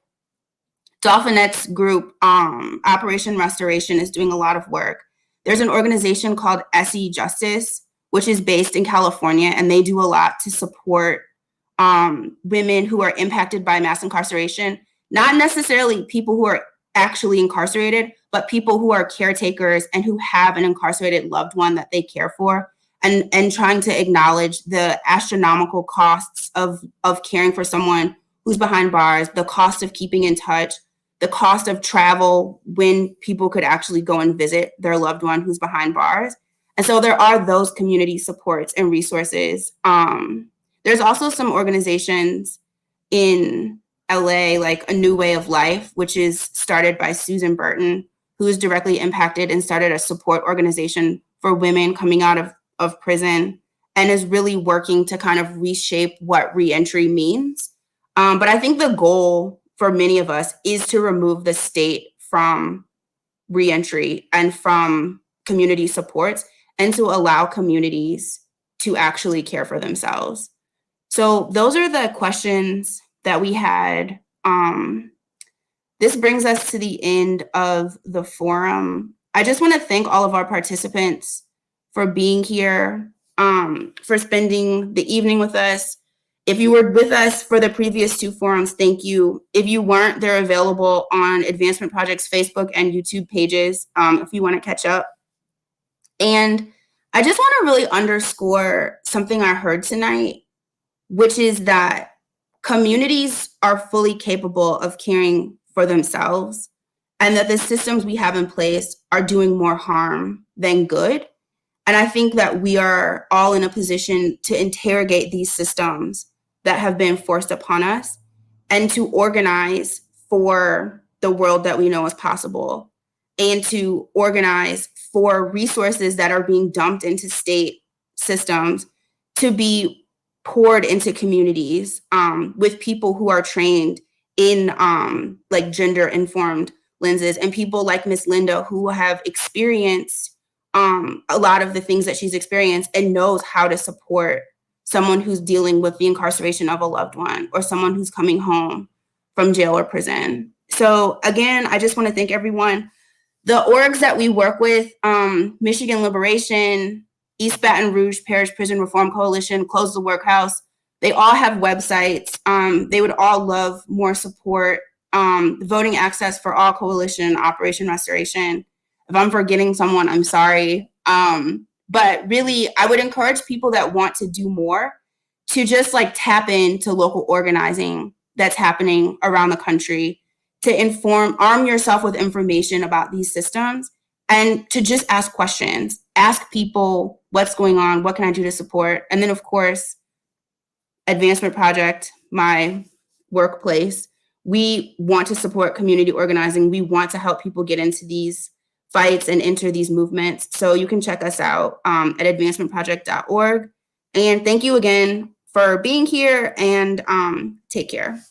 Dauphinette's group, Operation Restoration, is doing a lot of work. There's an organization called SE Justice, which is based in California, and they do a lot to support women who are impacted by mass incarceration, not necessarily people who are actually incarcerated, but people who are caretakers and who have an incarcerated loved one that they care for, and trying to acknowledge the astronomical costs of caring for someone who's behind bars, the cost of keeping in touch, the cost of travel when people could actually go and visit their loved one who's behind bars. And so there are those community supports and resources. There's also some organizations in LA, like A New Way of Life, which is started by Susan Burton, who is directly impacted and started a support organization for women coming out of prison and is really working to kind of reshape what reentry means. But I think the goal for many of us is to remove the state from reentry and from community supports and to allow communities to actually care for themselves. So those are the questions that we had. This brings us to the end of the forum. I just want to thank all of our participants for being here, for spending the evening with us. If you were with us for the previous two forums, thank you. If you weren't, they're available on Advancement Project's Facebook and YouTube pages if you want to catch up. And I just want to really underscore something I heard tonight, which is that communities are fully capable of caring for themselves, and that the systems we have in place are doing more harm than good. And I think that we are all in a position to interrogate these systems that have been forced upon us and to organize for the world that we know is possible, and to organize for resources that are being dumped into state systems to be poured into communities with people who are trained in like gender informed lenses, and people like Miss Linda who have experienced a lot of the things that she's experienced and knows how to support someone who's dealing with the incarceration of a loved one or someone who's coming home from jail or prison. So again, I just want to thank everyone The orgs that we work with, Michigan Liberation, East Baton Rouge Parish Prison Reform Coalition, Close the Workhouse, they all have websites. They would all love more support. Voting Access for All Coalition, Operation Restoration. If I'm forgetting someone, I'm sorry. But really, I would encourage people that want to do more to just like tap into local organizing that's happening around the country, to arm yourself with information about these systems, and to just ask questions, ask people what's going on, what can I do to support? And then of course, Advancement Project, my workplace, we want to support community organizing. We want to help people get into these fights and enter these movements. So you can check us out at advancementproject.org. And thank you again for being here, and take care.